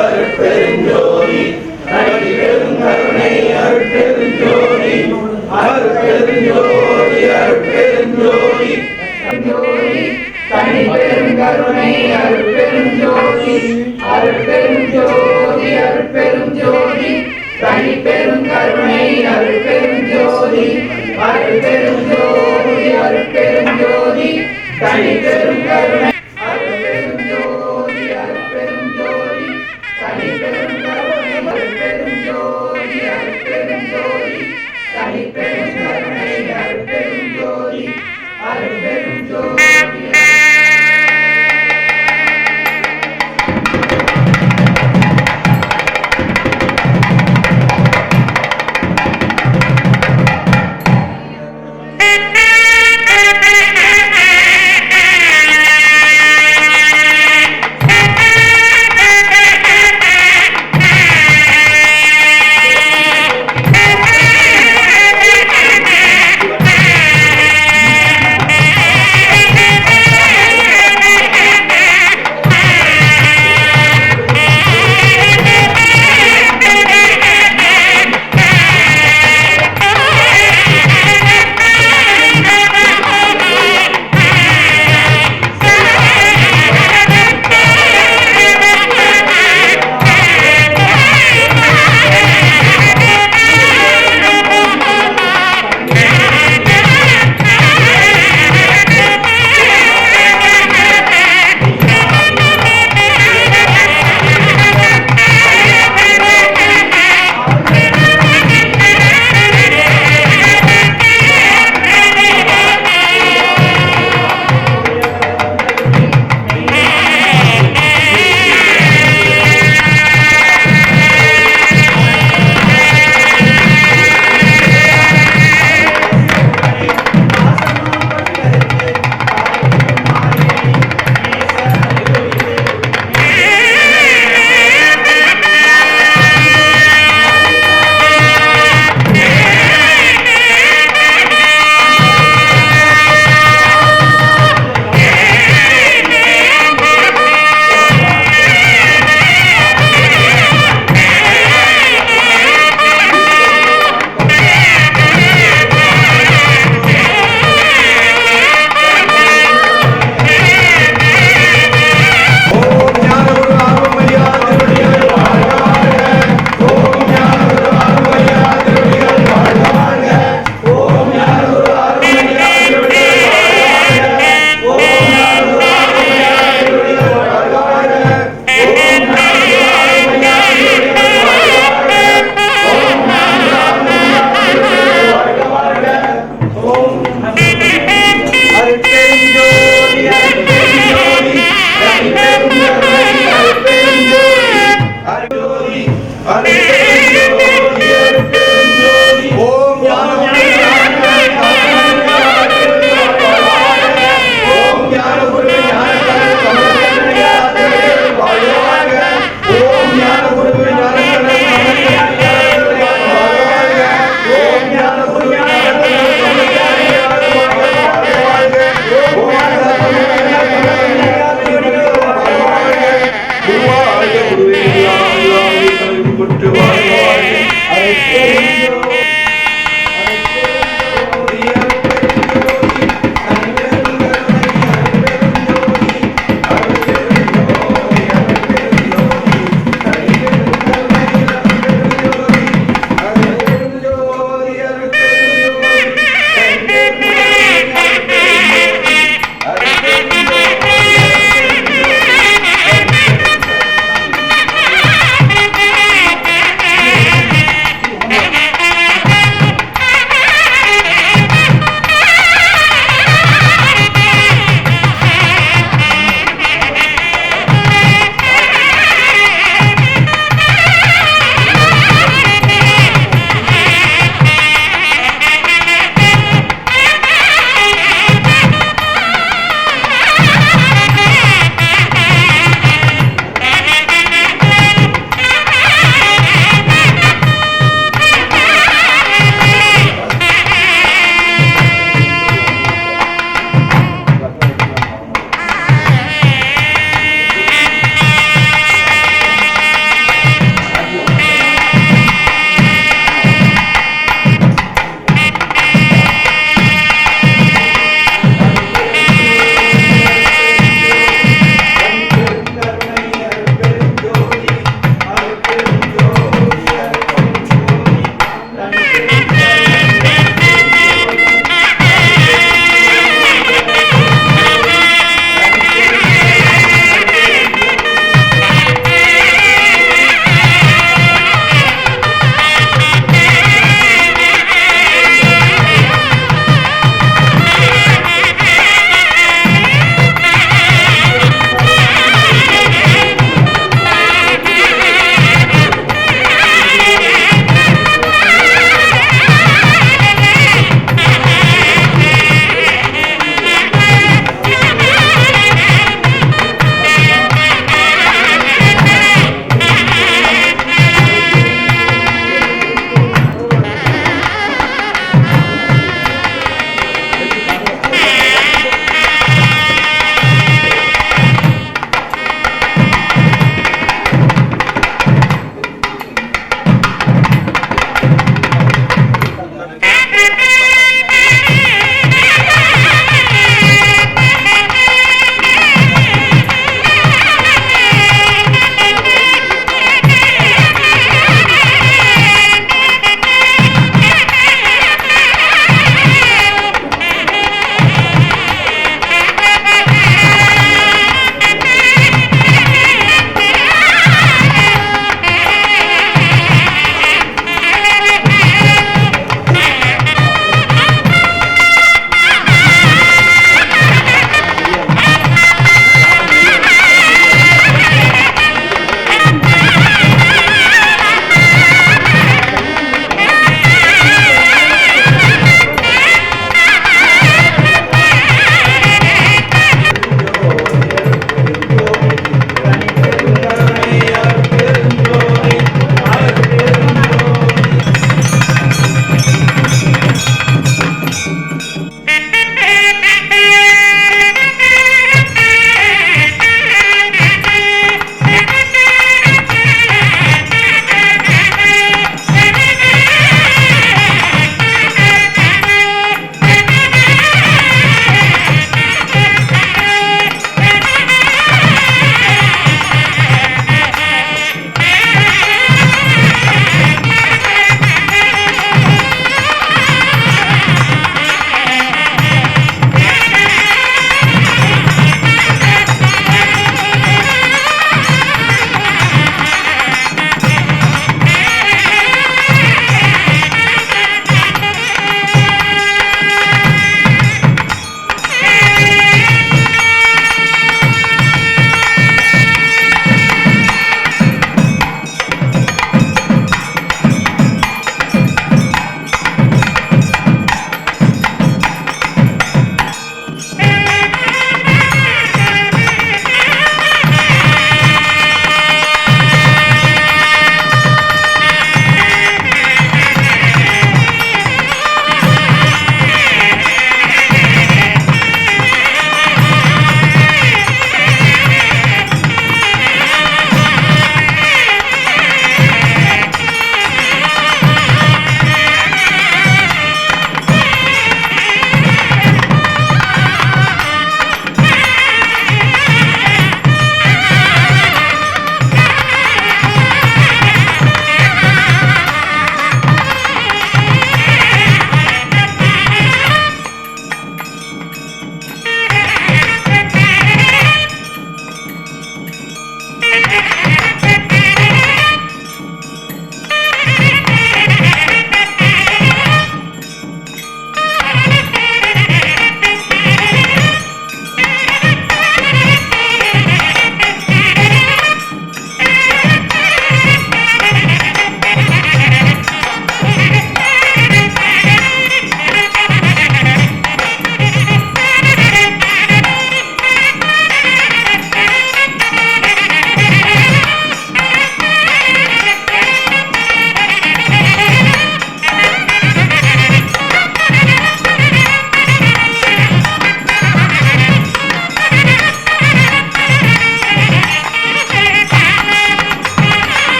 அருட்பெருஞ்சோதி தனிப்பெரும் கருணை அருட்பெருஞ்சோதி அருட்பெருஞ்சோதி அருட்பெருஞ்சோதி தனிப்பெரும் கருணை அருட்பெருஞ்சோதி அருட்பெருஞ்சோதி அருட்பெருஞ்சோதி தனிப்பெரும் கருணை அருட்பெருஞ்சோதி அருட்பெருஞ்சோதி அருட்பெருஞ்சோதி தனிப்பெரும் கருணை அருட்பெருஞ்சோதி அருட்பெருஞ்சோதி தனிப்பெரும் கருணை அருட்பெருஞ்சோதி அருட்பெருஞ்சோதி தனிப்பெரும் கருணை அருட்பெருஞ்சோதி அருட்பெருஞ்சோதி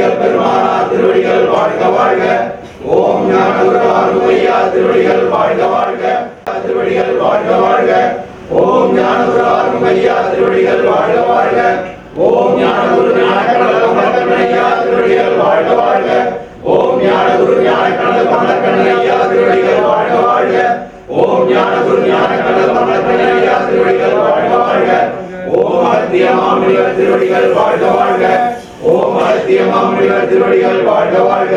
நம்பிகள் பெருமானார் திருவடிகள் வாழ்க வாழ்க. ஓம் ஞானகுரு அருமையா திருவடிகள் வாழ்க வாழ்க. திருவடிகள் வாழ்க வாழ்க. ஓம் ஞானகுரு அருமையா திருவடிகள் வாழ்க வாழ்க. ஓம் ஞானகுரு ஞானக்கடல் கமலக்கண்ணையா திருவடிகள் வாழ்க வாழ்க. ஓம் ஞானகுரு ஞானக்கடல் கமலக்கண்ணையா திருவடிகள் வாழ்க வாழ்க. ஓம் ஞானகுரு ஞானக்கடல் கமலக்கண்ணையா திருவடிகள் வாழ்க வாழ்க. ஓம் அகத்திய மாமுனிவர் திருவடிகள் வாழ்க வாழ்க. ஓம் அகத்திய மாமுனிவர் திருவடிகள் வாழ்க வாழ்க.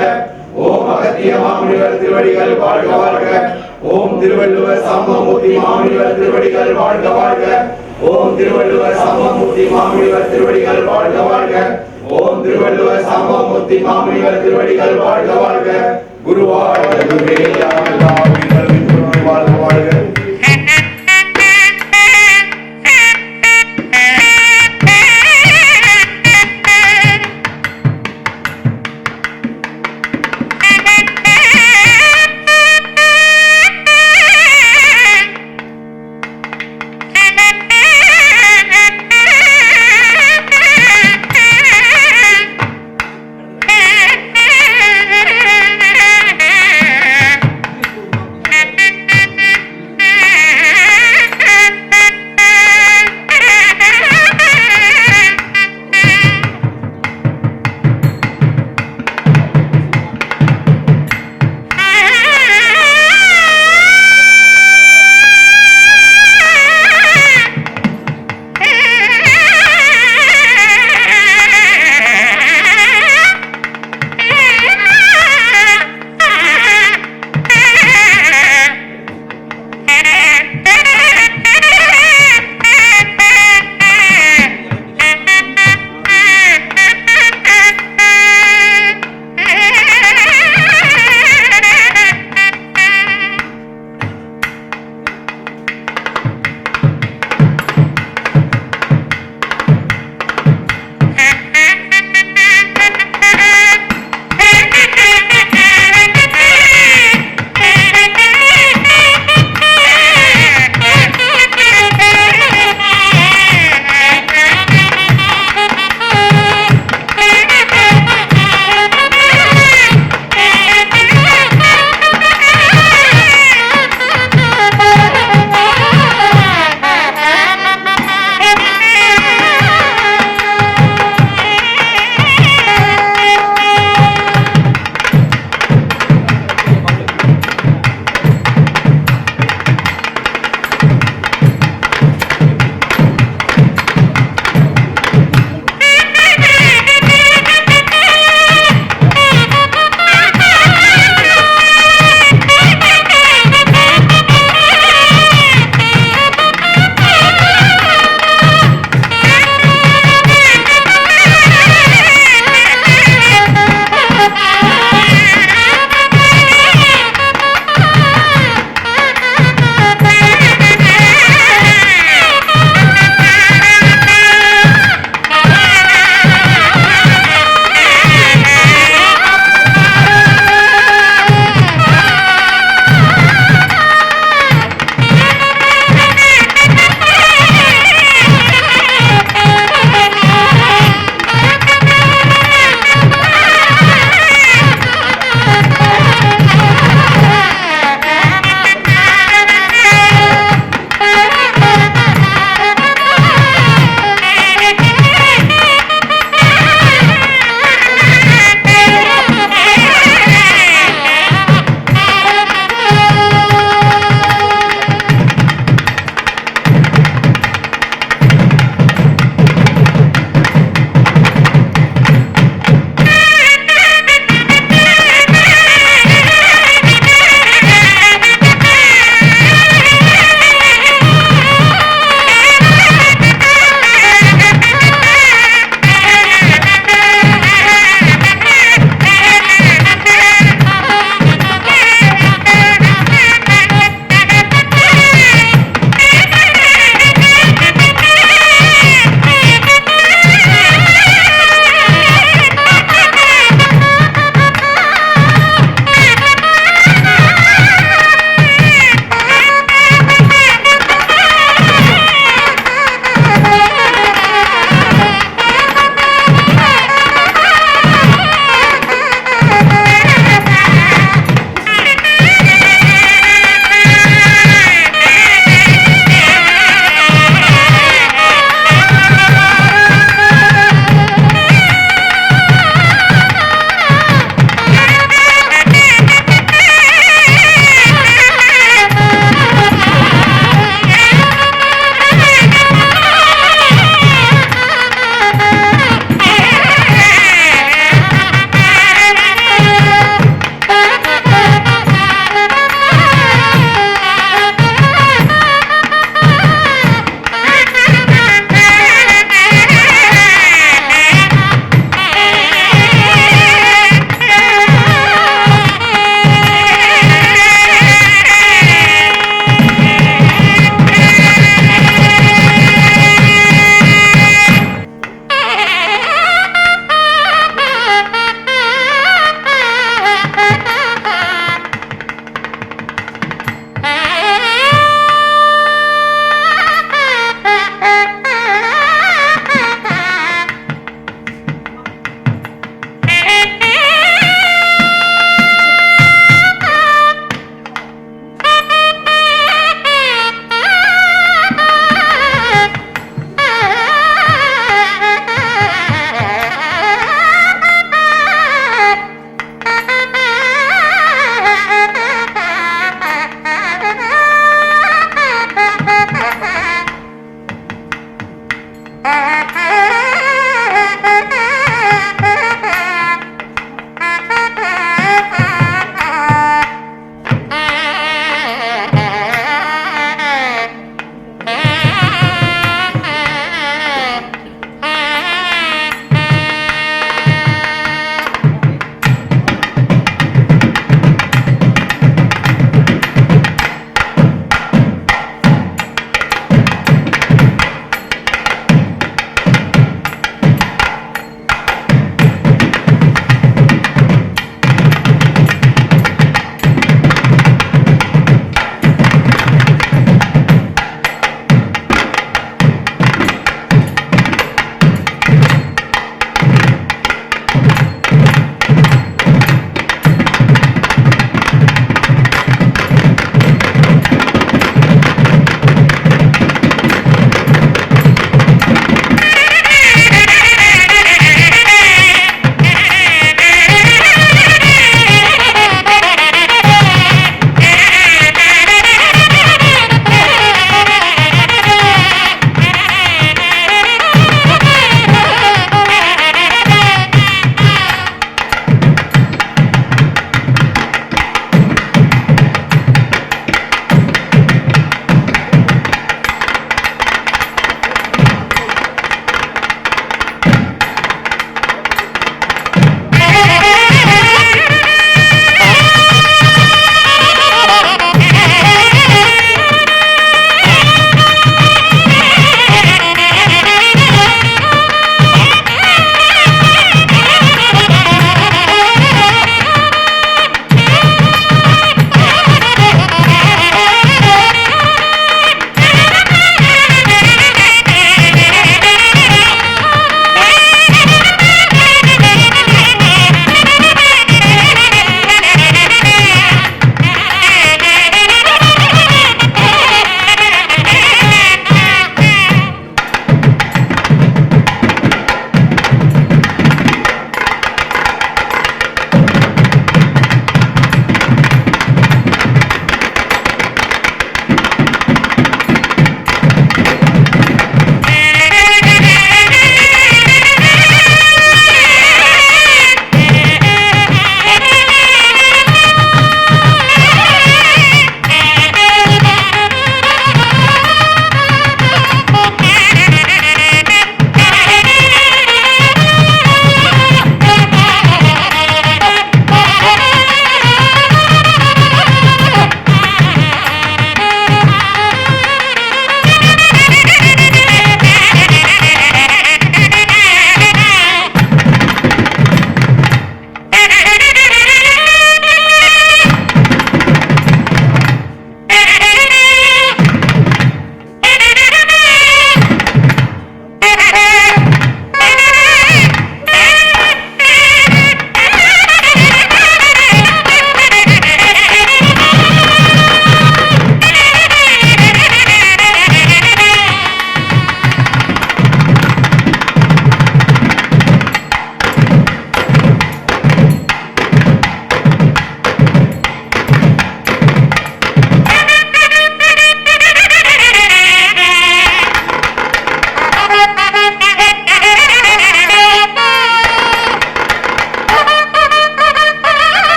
ஓம் அகத்திய மாமுனிவர் திருவடிகள் வாழ்க வாழ்க. ஓம் திருவள்ளுவர் சம்பமூர்த்தி மாமுனிவர் திருவடிகள் வாழ்க வாழ்க. ஓம் திருவள்ளுவர் சம்பமூர்த்தி மாமுனிவர் திருவடிகள் வாழ்க வாழ்க. ஓம் திருவள்ளுவர் சம்பமூர்த்தி மாமுனிவர் திருவடிகள் வாழ்க வாழ்க. குருவாழ்க குருவே வாழ்க வாழ்க.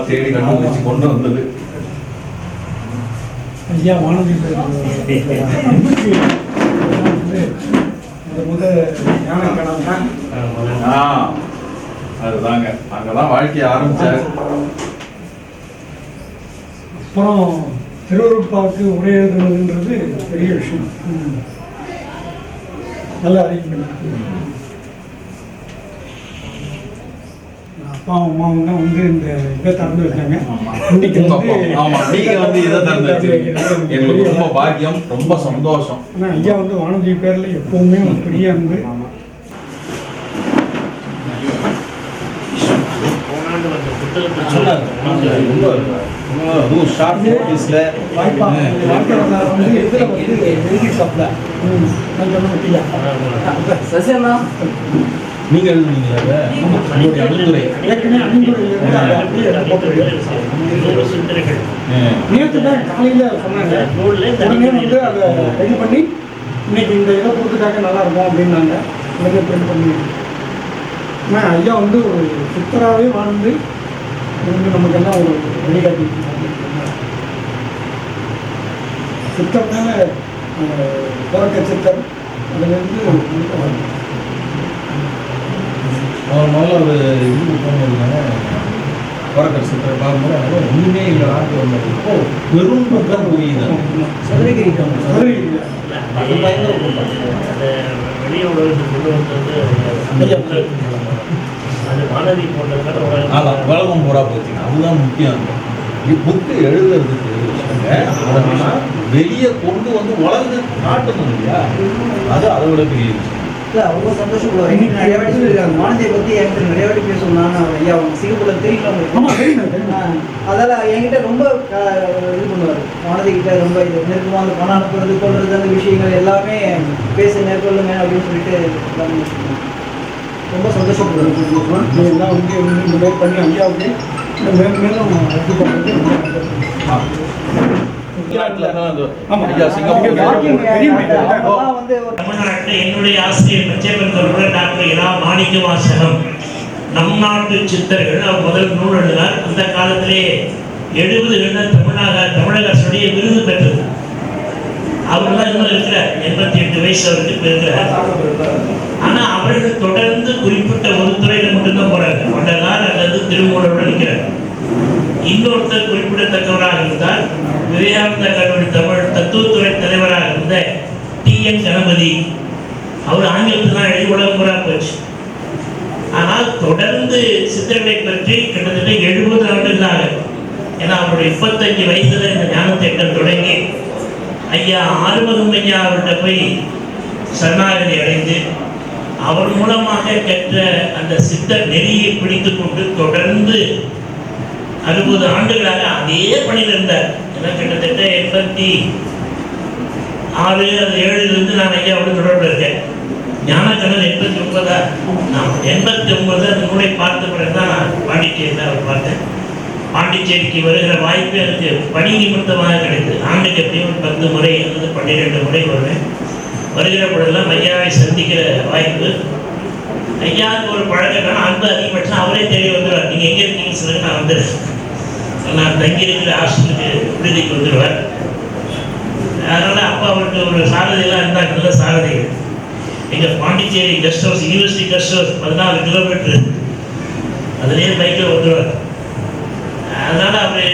தேடி கண்டுபிடிச்சு கொண்டு வந்தது. ஐயா வானதி அதுதாங்க அங்கதான் வாழ்க்கையை ஆரம்பிச்சாரு. அப்புறம் திருவருட்பாவுக்கு உரை எழுதுனதுன்றது பெரிய விஷயம். நல்ல அரேஞ்ச்மெண்ட். அப்பா அம்மாவும் தான் வந்து இந்த இதை திறந்து வச்சாங்க. இன்னைக்கு நீங்க வந்து இதை திறந்து வச்சிருக்கீங்க. எங்களுக்கு ரொம்ப பாக்கியம், ரொம்ப சந்தோஷம். ஆனால் ஐயா வந்து வானதி பேர்ல எப்பவுமே ஒரு பெரிய அன்பு. நீங்க எழுதுனீங்களா? நேற்று தான் காலையில சொன்னாங்க. உடனே வந்து அதை ரெடி பண்ணி இன்னைக்கு இந்த இதை கொடுத்துட்டாக்க நல்லா இருக்கும் அப்படின்னாங்க. உடனே பிரிண்ட் பண்ணி ஆனால் ஐயா வந்து ஒரு சித்தராகவே வாழ்ந்து நமக்கெல்லாம் ஒரு வழிகாட்டி. சித்தர் மேலே தொடக்க சித்தர் அதுலேருந்து முதல்ல ஒரு இது போனாங்க. வரக்கர் சித்தரை பார்க்கும்போது அதெல்லாம் ஒன்றுமே இல்லை. ஆண்டு வந்தது வெறும் தான் புரியுது. சதுரகிரி அது பயங்கர வெளியே உலகத்துக்கு கொண்டு வந்தது அது மாணவி போட்டதுனால உலகம் பூரா போச்சுங்க. அதுதான் முக்கியம். புக்கு எழுதுறதுக்கு வெளியே கொண்டு வந்து உலக காட்டணும் இல்லையா? அது அதை விட பெரிய விஷயம். இல்லை அவ்வளோ சந்தோஷப்படுவார். இன்னைக்கு நிறைய வாட்டி சொல்லியிருக்காங்க மானதியை பற்றி என்கிட்ட நிறைய வாட்டி பேசணும். நான் ஐயா அவங்க சிங்கப்பூரில் தெரியல. அதெல்லாம் என்கிட்ட ரொம்ப இது பண்ணுவார். மானதிக்கிட்ட ரொம்ப இது நெருக்கமாக அந்த பணம் அனுப்புறது கொள்வது அந்த விஷயங்கள் எல்லாமே பேச மேற்கொள்ளுங்க அப்படின்னு சொல்லிட்டு ரொம்ப சந்தோஷப்படுவார். எல்லாம் வந்து இந்த மாதிரி பண்ணி ஐயாவுக்கு மேலும் மேலும் இது பண்ணுறது தமிழ்நாட்டில் என்னுடைய ஆசிரியர் பச்சைபெருந்தவர் டாக்டர் இரா மாணிக்க வாசகம் நம் நாட்டு சித்தர்கள் அவர் முதல் நூல் எழுதினார். அந்த காலத்திலே 70 தமிழக அரசுடைய விருது பெற்றது. அவர்தான் இன்னும் இருக்கிறார். 88 வயசு அவருக்கு இருக்கிறார். ஆனா அவர்கள் தொடர்ந்து குறிப்பிட்ட ஒரு துறையில மட்டும்தான் போறாங்க. வள்ளலார் அல்லது திருமூலருடன் இருக்கிறார். இன்னொருத்தர் குறிப்பிடத்தக்கவராக இருந்தால் விவேகானந்த கல்லூரி தமிழ் தத்துவத்துறை தலைவராக இருந்த TN கணபதி. அவர் ஆங்கிலத்தில் தான் எழுதி உலகம் பூரா போச்சு. ஆனால் தொடர்ந்து சித்தர்களை பற்றி கிட்டத்தட்ட 70 ஆண்டுகளாக, ஏன்னா அவருடைய 35 வயசுல இந்த ஞான திட்டம் தொடங்கி ஐயா ஆறுமுகம் ஐயா அவர்கிட்ட போய் சரணாகதி அடைந்து அவர் மூலமாக கற்ற அந்த சித்தர் நெறியை பிடித்து கொண்டு தொடர்ந்து 60 ஆண்டுகளாக அதே பணியில் இருந்தார். ஏன்னா கிட்டத்தட்ட 86-7 நான் ஐயாவோட தொடர்பு இருக்கேன். ஞானக்கண்ணன் 89 நான் 89 அந்த நூலை பார்த்த பிறகுதான் நான் பாண்டிச்சேரியில் அவர் பார்த்தேன். பாண்டிச்சேரிக்கு வருகிற வாய்ப்பு எனக்கு பணி நிமித்தமாக கிடைத்தது. ஆண்டுக்கு எப்படியும் 10 முறை அல்லது 12 முறை வருவேன். வருகிற பொழுதெல்லாம் ஐயாவை சந்திக்கிற வாய்ப்பு. ஐயாவுக்கு ஒரு பழக்கம் அன்பு அதிகபட்சம் அவரே தேடி வந்துடுவார். நீங்கள் எங்கே இருக்கீங்கன்னு சொல்லுங்க, நான் வந்துடுறேன். நான் தங்கியிருக்கிற ஹாஸ்டலுக்கு விடுதிக்கு வந்துடுவார். அதனால் அப்பா அவருக்கு ஒரு சாரதியெல்லாம் இருந்தால் நல்ல சாரதிகள். எங்கள் Pondicherry guest house, university guest house 14 kilometre, அதுலேயே பைக்கில் வந்துடுவார். அதனால் அவர்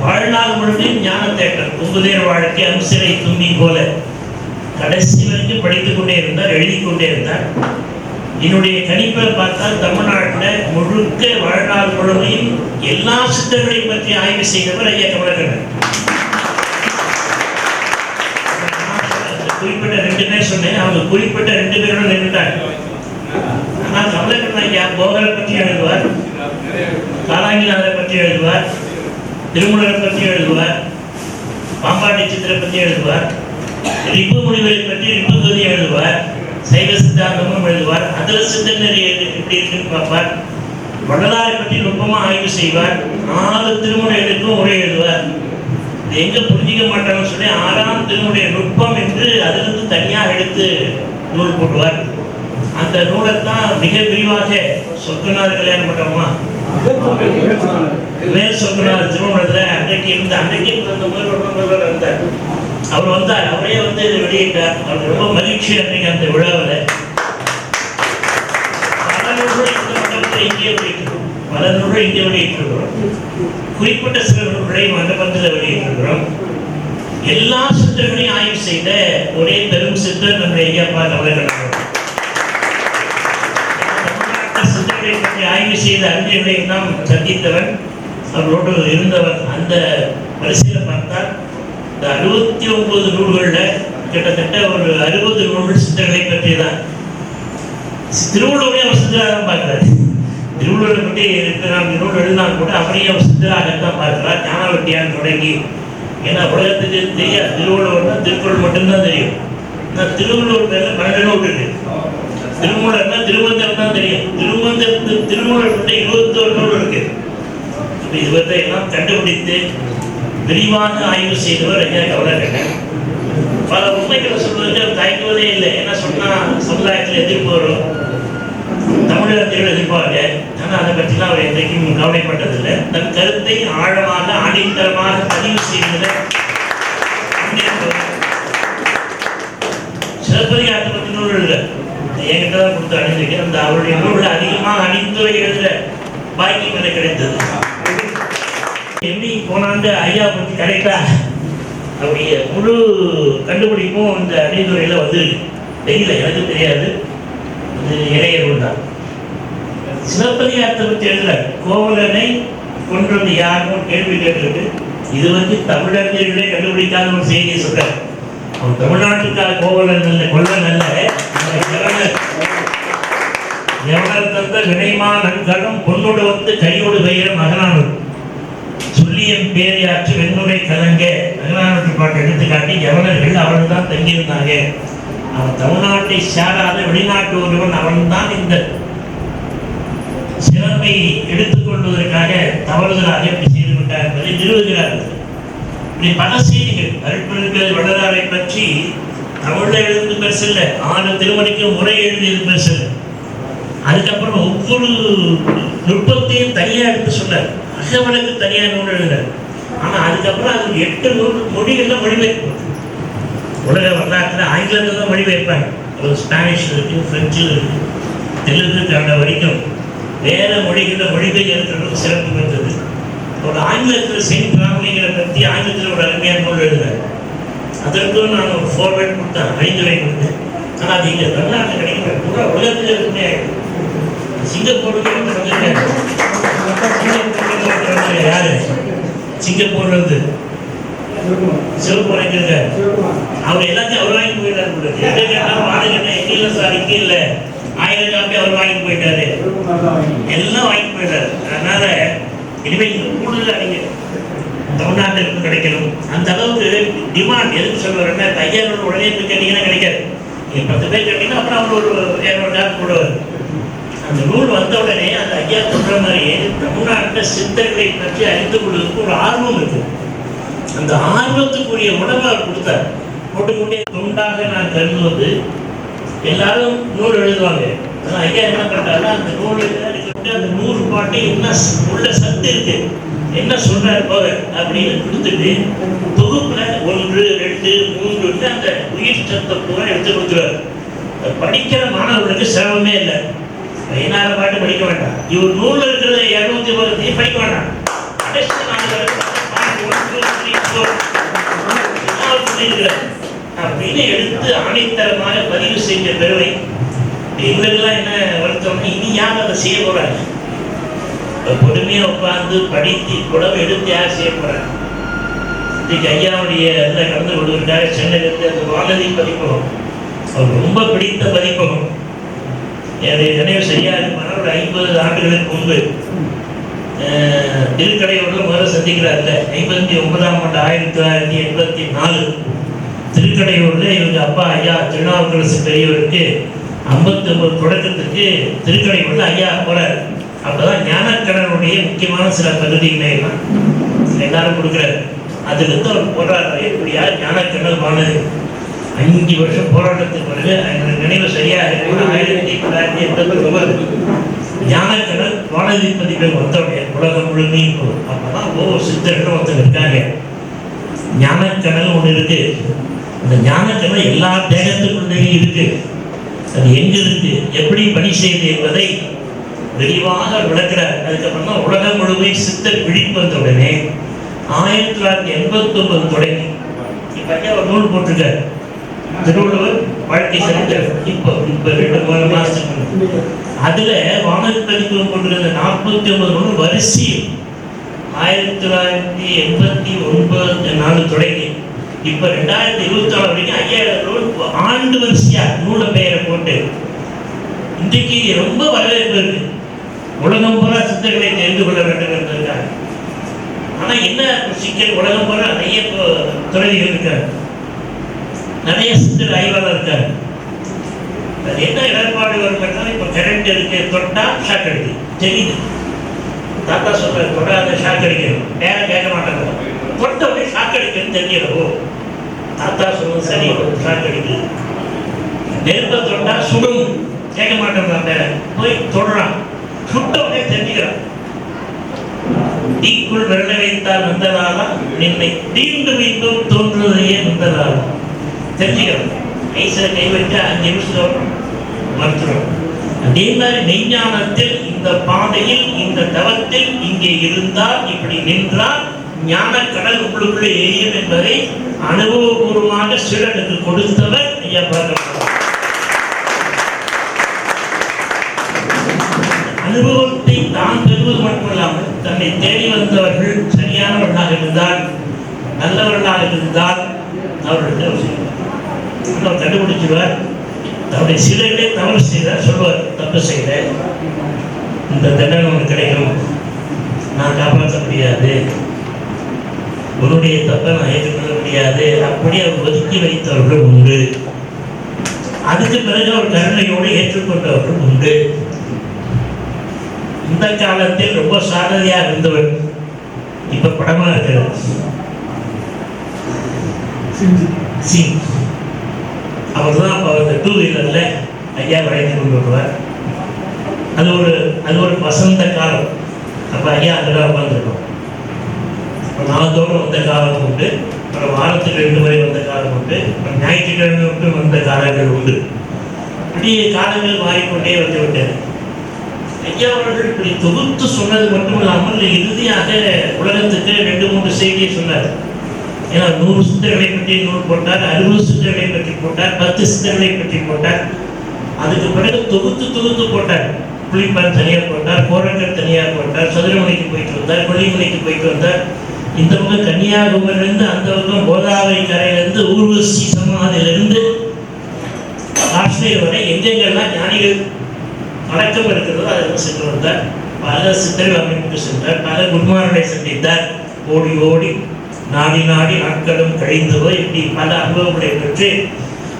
வாழ்நாள் முழுவதும் ஞான தேட்டர் உங்குதேர் வாழ்க்கை அம்சிறை தும்பி போல கடைசி வரைக்கும் படித்துக் கொண்டே இருந்தார், எழுதி கொண்டே இருந்தார். என்னுடைய கணிப்பை பார்த்தால் தமிழ்நாட்டில் முழுக்க வாழ்நாள் முழுமையும் எல்லா சித்தர்களையும் பற்றி ஆய்வு செய்தவர் ஐயா கமலக்கண்ணன். குறிப்பிட்ட 2 பேர் சொன்னேன், அவங்க குறிப்பிட்ட 2 பேரோட நின்றுட்டாங்க. ஆனால் கமலக்கண்ணன் ஐயா போகரை பற்றி எழுதுவார், காலாங்கிநாதரை பற்றி எழுதுவார், திருமூலரை பற்றி எழுதுவார், பாம்பாட்டி சித்திரை பற்றி எழுதுவார், ரிப்பு முனிவரை பற்றி ரிப்பு துதி எழுதுவார், சைவ சித்தாந்தமும் எழுதுவார், அதில் சிந்தனை எப்படி இருக்குன்னு பார்ப்பார், வள்ளலாரை பற்றி நுட்பமாக ஆய்வு செய்வார், 4 திருமுறைகளுக்கும் உரை எழுதுவார். இது எங்கே புரிஞ்சிக்க மாட்டாங்கன்னு சொல்லி 6ஆம் திருமுறை நுட்பம் என்று அதிலிருந்து தனியாக எடுத்து நூல் போட்டுவார். அந்த நூலைத்தான் மிக விரிவாக சொக்கநாதர் கல்யாணம் பண்றோமா மேல் சொக்கநாதர் திருமணத்தில் அன்றைக்கு இருந்த முதல்வர் இருந்தார். அவர் வந்தார், அவரே வந்து வெளியிட்டார். அவருக்கு ரொம்ப மகிழ்ச்சி அன்றைக்கு அந்த விழாவில். பல நூல்களை இங்கே வெளியிட்டிருக்கிறோம். குறிப்பிட்ட சில நூல்களை மண்டபத்தில் வெளியிட்டிருக்கிறோம். எல்லா சித்தர்களையும் ஆய்வு செய்த ஒரே பெரும் சித்தர் நம்முடைய ஐயாப்பா அவர்கள். சித்தர்களை பற்றி ஆய்வு செய்த அறிஞர்களை நாம் சந்தித்தவன், அவர்களோடு இருந்தவன். அந்த வரிசையில் பார்த்தால் இந்த 69 நூல்களில் கிட்டத்தட்ட ஒரு 60 நூல்கள் சித்தர்களை பற்றி தான். திருவள்ளுவரே அவர் சித்தராக தான் பார்க்கிறார். திருவள்ளுவரை பற்றி நாம் நூல் எழுதினால் கூட அவரையும் அவர் சித்தராகத்தான் பார்க்கிறார். ஞானவட்டியான் தொடங்கி, ஏன்னா உலகத்துக்கு தெரியாது திருவள்ளுவர்னா திருக்குறள் மட்டும்தான் தெரியும். ஆனால் திருவள்ளுவர் பேர்ல 12 நூல் இருக்கு. திருமூலர்னா திருமந்திரம் தான் தெரியும். திருமூலர் 21 நூல் இருக்கு. இதுவரை எல்லாம் கண்டுபிடித்து விரிவாக ஆய்வு செய்தவர் ஐயா கவலக்கண்ணன். பல உண்மைகளை சொல்வதற்கு அவர் தயங்குவதே இல்லை. என்ன சொன்னா சமுதாயத்தில் எதிர்ப்பு வரும், தமிழகத்தில் எதிர்ப்பாங்க. ஆனால் அதை பற்றிலாம் அவர் என்றைக்கும் கவலைப்பட்டதில்லை. தன் கருத்தை ஆழமாக ஆணித்தரமாக பதிவு செய்வதில் சிலப்பதிகாரத்தை பற்றி நூல் எழுத என்கிட்ட தான் கொடுத்து அணிந்திருக்கேன். அந்த அவருடைய நூல்கள் அதிகமாக அணிந்துரை எழுத பாக்கியம் எனக்கு கிடைத்தது. எப்படி போனாண்டு ஐயா பற்றி கரெக்டா அவருடைய முழு கண்டுபிடிப்பும் இந்த அணிந்துரையில் வந்துருக்கு. தெரியல, எனக்கு தெரியாது. அது இளைய நூல் தான். சிலப்பதிகாரத்தை பற்றி எழுதுற கோவலனை கொன்றது யாருன்னு கேள்வி கேட்டுருக்கு. இது வந்து தமிழர்களே கண்டுபிடிக்காத ஒரு செய்தியை சொல்றார். அவன் தமிழ்நாட்டுக்காக கோவலன் அல்ல, கொல்லன் அல்ல, எவனர் தந்த வினைமா நன்கடம் பொன்னோடு வந்து கையோடு பெயர மகனானூர் சொல்லியன் பேரையாற்று வெண்ணுரை கலங்க மகனானூற்று பாட்டை எடுத்துக்காட்டி எவனர்கள் அவள் தான் தங்கியிருந்தாங்க. அவன் தமிழ்நாட்டை சாராத வெளிநாட்டு ஒருவன், அவன் தான் இந்த சிறப்பை எடுத்துக்கொள்வதற்காக தவறுதலாக எப்படி செய்து விட்டார் என்பதை நிறுவுகிறார்கள். இப்படி பல செய்திகள் அருட்பெருஞ்சோதி வள்ளலாரை பற்றி தமிழ்ல எழுந்து பெருசில்லை, 6 திருமணிக்கு முறை எழுதியது பெருசில்லை. அதுக்கப்புறம் ஒவ்வொரு நுட்பத்தையும் தனியாக எடுத்து சொன்னார். அகவலுக்கு தனியாக நூல் எழுதினார். ஆனால் அதுக்கப்புறம் அது 8 மொழிகளில் மொழிபெயர்ப்பு. உலக வரலாற்றில் ஆங்கிலத்தில் தான் மொழிபெயர்ப்பாங்க. ஸ்பானிஷ் இருக்கு, பிரெஞ்சில் இருக்கு, தெலுங்கு, கன்னடம் வரைக்கும் வேற மொழிகளில் மொழிபெயர்க்கிறது சிறப்பு பெற்றது. ஒரு ஆங்கிலத்தில் செயின்ட் ராமலிங்கரை பற்றி ஆங்கிலத்தில் ஒரு அருமையான நூல் எழுதினார். அதற்கும் நான் ஒரு ஃபார்வேர்ட் கொடுத்தேன், அறிந்துரை கொடுத்தேன். ஆனால் அது இங்கே தமிழ்நாட்டில் கிடைக்கிற பூரா உலகத்தில் இருக்குமே. சிங்கப்பூருக்கு வந்திருக்காரு. யாரு சிங்கப்பூர்ல இருந்து சிவப்பு வரைஞ்சிருக்காரு. அவர் எல்லாத்தையும் அவர் வாங்கி போயிட்டாரு. எங்க கேட்டாலும் வாடகை எங்க சார் இங்கே இல்லை, 1000 காப்பி அவர் வாங்கி போயிட்டாரு, எல்லாம் வாங்கி போயிட்டாரு. அதனால இனிமேல் கூடுதல் அறிஞர் தமிழ்நாட்டிற்கு கிடைக்கணும். அந்த அளவுக்கு டிமாண்ட். எதுக்கு சொல்லுவாருன்னா, 5000 உடனே போய் கேட்டீங்கன்னா கிடைக்காது. நீங்கள் 10 பேர் கேட்டீங்கன்னா அப்புறம் அவர் ஒரு 200 காப்பி போடுவார். அந்த நூல் வந்த உடனே அந்த ஐயா சொல்ற மாதிரியே தமிழ்நாட்டில் சித்தர்களை பற்றி அறிந்து கொள்வதற்கு ஒரு ஆர்வம் இருக்கு. அந்த ஆர்வத்துக்குரிய உணவை அவர் கொடுத்தார். போட்டுக்கொண்டே தொண்டாக நான் கருதுவது, எல்லாரும் நூல் எழுதுவாங்க. ஆனால் ஐயா என்ன பண்றாருன்னா, அந்த நூல் அந்த 100 பாட்டு என்ன உள்ள சத்து இருக்கு, என்ன சொல்றாரு போக அப்படின்னு கொடுத்துட்டு தொகுப்புல 1, 2, 3 அந்த உயிர் சத்தை பூரா எடுத்து கொடுத்துருவாரு. படிக்கிற மாணவர்களுக்கு சிரமமே இல்லை. 16 பாட்டு படிக்க வேண்டாம். இவர் நூல்ல இருக்கிறத 210 படிக்க வேண்டாம். அப்படின்னு எடுத்து ஆணைத்தரமாக பதிவு செஞ்ச பெருமை. எங்களுக்கெல்லாம் என்ன வருத்தம்னா, இனி யார் அதை செய்ய போறாங்க? பொறுமையா உட்கார்ந்து படித்து குடம் எடுத்து யார் செய்ய போறாங்க? இன்னைக்கு ஐயாவுடைய இதில் கலந்து கொள்வதற்காக சென்னையிலிருந்து அந்த வானதி பதிப்பகம், அவர் ரொம்ப பிடித்த பதிப்பகம். என்னுடைய நினைவு சரியா இருப்பான ஒரு 50 ஆண்டுகளுக்கு முன்பு திருக்கடையூர்ல முதல்ல சந்திக்கிறார்ல. 59ஆம் ஆண்டு 1984 திருக்கடையூர்ல இவங்க அப்பா ஐயா திருநாவுக்கரசு பெரியவருக்கு 59 தொடக்கத்துக்கு திருக்கடையூர்ல ஐயா போறாரு. அப்பதான் ஞானக்கடனுடைய முக்கியமான சில பகுதிகளை எல்லாம் எல்லாரும் கொடுக்குறாரு. அதுல இருந்து அவர் போடுறாரு. எப்படியா ஞானக்கடல் வானது 5 வருஷம் போராட்டத்துக்கு பிறகு அந்த நினைவு சரியாக 1989 ஞானக்கடல் வானதி பதிப்பில் வந்தோடைய உலகம் முழுமையும் அப்பதான் ஒவ்வொரு சித்தர்களும் ஒருத்தர் இருக்காங்க. ஞானக்கடல் ஒன்று இருக்கு. அந்த ஞானக்கடல் எல்லா தேகத்துக்குள்ளேயும் இருக்கு. அது எங்க இருக்கு, எப்படி பணி செய்யுது என்பதை விரிவாக விளக்கிறார். அதுக்கப்புறம் தான் உலகம் முழுமையும் சித்தர் விழிப்பு வந்த உடனே 1989 தொடங்கி இப்ப ஒரு நூல் போட்டிருக்காரு, திருவள்ளுவர் வாழ்க்கை சரித்திரம். இப்போ 2 மாசத்துக்கு அதுல வானதி பதிப்பு கொண்டிருந்த 49 நூல் வரிசையில் 1989 தொடங்கி இப்ப 2024 வரைக்கும் 5000 நூல் ஆண்டு வரிசையா நூல பெயரை போட்டு இன்றைக்கு ரொம்ப வரவேற்பு இருக்கு. உலகம் பூரா சித்தர்களை தெரிந்து கொள்ள வேண்டும் என்பதற்காக. ஆனா என்ன சிக்கல், உலகம் பூரா நிறைய துறவிகள் இருக்காங்க, நிறைய சித்தர் ஆய்வாளர் இருக்காங்க. அது என்ன இடர்பாடு வரும் என்றால் இப்ப கரண்ட் இருக்கு, தொட்டா ஷாக் அடிக்குது தெரியுது. தாத்தா சொல்ற தொடாத ஷாக் அடிக்கணும், நேரம் கேட்க மாட்டாங்க, தொட்ட உடனே ஷாக் அடிக்கணும் தெரியும். தாத்தா சொல்றது சரி, ஷாக் அடிக்குது. நெருப்பை தொட்டா சுடும், கேட்க மாட்டேன், போய் தொடுறான், சுட்ட உடனே தெரிஞ்சுக்கிறான். தீக்குள் விரல வைத்தால் வந்ததாலா, நின்னை தீண்டு மீண்டும் தோன்றுவதையே வந்ததாலா தெரிஞ்சுக்கிறான். ஐசில கை வச்சா 5 நிமிஷம் மறுத்துடும். அதே மாதிரி மெய்ஞானத்தில் இந்த பாதையில் இந்த தவத்தில் இங்கே இருந்தால் இப்படி நின்றால் ஞான கடல் உள்ளுக்குள்ளே எரியும் என்பதை அனுபவபூர்வமாக சீடனுக்கு கொடுத்தவர் ஐயா பார்க்கலாம். அனுபவத்தை தான் பெறுவது மட்டுமல்லாமல் தன்னை தேடி வந்தவர்கள் சரியானவர்களாக இருந்தால், நல்லவர்களாக இருந்தால் அவர்களுக்கு கண்டுபிடிச்சிருவார். தன்னுடைய சிலைகளே தவறு செய்தார் சொல்வார், தப்பு செய்த இந்த தண்டனை உனக்கு கிடைக்கும், நான் காப்பாற்ற முடியாது, உன்னுடைய தப்பை நான் ஏற்றுக்கொள்ள முடியாது, அப்படி அவர் ஒதுக்கி வைத்தவர்கள் உண்டு. அதுக்கு பிறகு அவர் கருணையோடு ஏற்றுக்கொண்டவர்கள் உண்டு. இந்த காலத்தில் ரொம்ப சாதனையாக இருந்தவர் இப்ப படமா இருக்கிறார் சிங். அவர் தான் அப்ப அந்த 2 வீலர்ல ஐயா வரைந்து கொண்டு வருவார். அது ஒரு வசந்த காலம். அப்ப ஐயா அங்கதான் உட்காந்துருக்கோம். நாளத்தோடு வந்த காலம் உண்டு, அப்புறம் வாரத்துக்கு 2 முறை வந்த காலம் உண்டு, அப்புறம் ஞாயிற்றுக்கிழமை விட்டு வந்த காலங்கள் உண்டு. இப்படி காலங்கள் மாறிக்கொண்டே வந்து விட்டது. ஐயா அவர்கள் இப்படி தொகுத்து சொன்னது மட்டும் இல்லாமல் இறுதியாக உலகத்துக்கு 2-3 செய்தியை சொன்னார். ஏன்னா 100 சித்தர்களை பற்றி நூல் போட்டார், 60 சித்தர்களை பற்றி போட்டார், 10 சித்தர்களை பற்றி போட்டார். அதுக்கு பிறகு தொகுத்து போட்டார். புலிப்பான் தனியாக போட்டார், கோரங்கர் தனியாக போட்டார், சதுரமலைக்கு போயிட்டு வந்தார், கொல்லிமலைக்கு போயிட்டு வந்தார். இந்த பக்கம் கன்னியாகுமரியிலிருந்து அந்த பக்கம் கோதாவரி கரையிலிருந்து ஊர்வசி சமாதியிலிருந்து காஷ்மீர் வரை எங்கெங்கெல்லாம் ஞானிகள் அடக்கம் இருக்கிறதோ அதற்கு சென்று வந்தார். பல சித்தர்கள் அமைப்புக்கு சென்றார், பல குருமார்களை சந்தித்தார். ஓடி நாடி நாட்களும் கழிந்து போய் இப்படி பல அனுபவங்களை பெற்று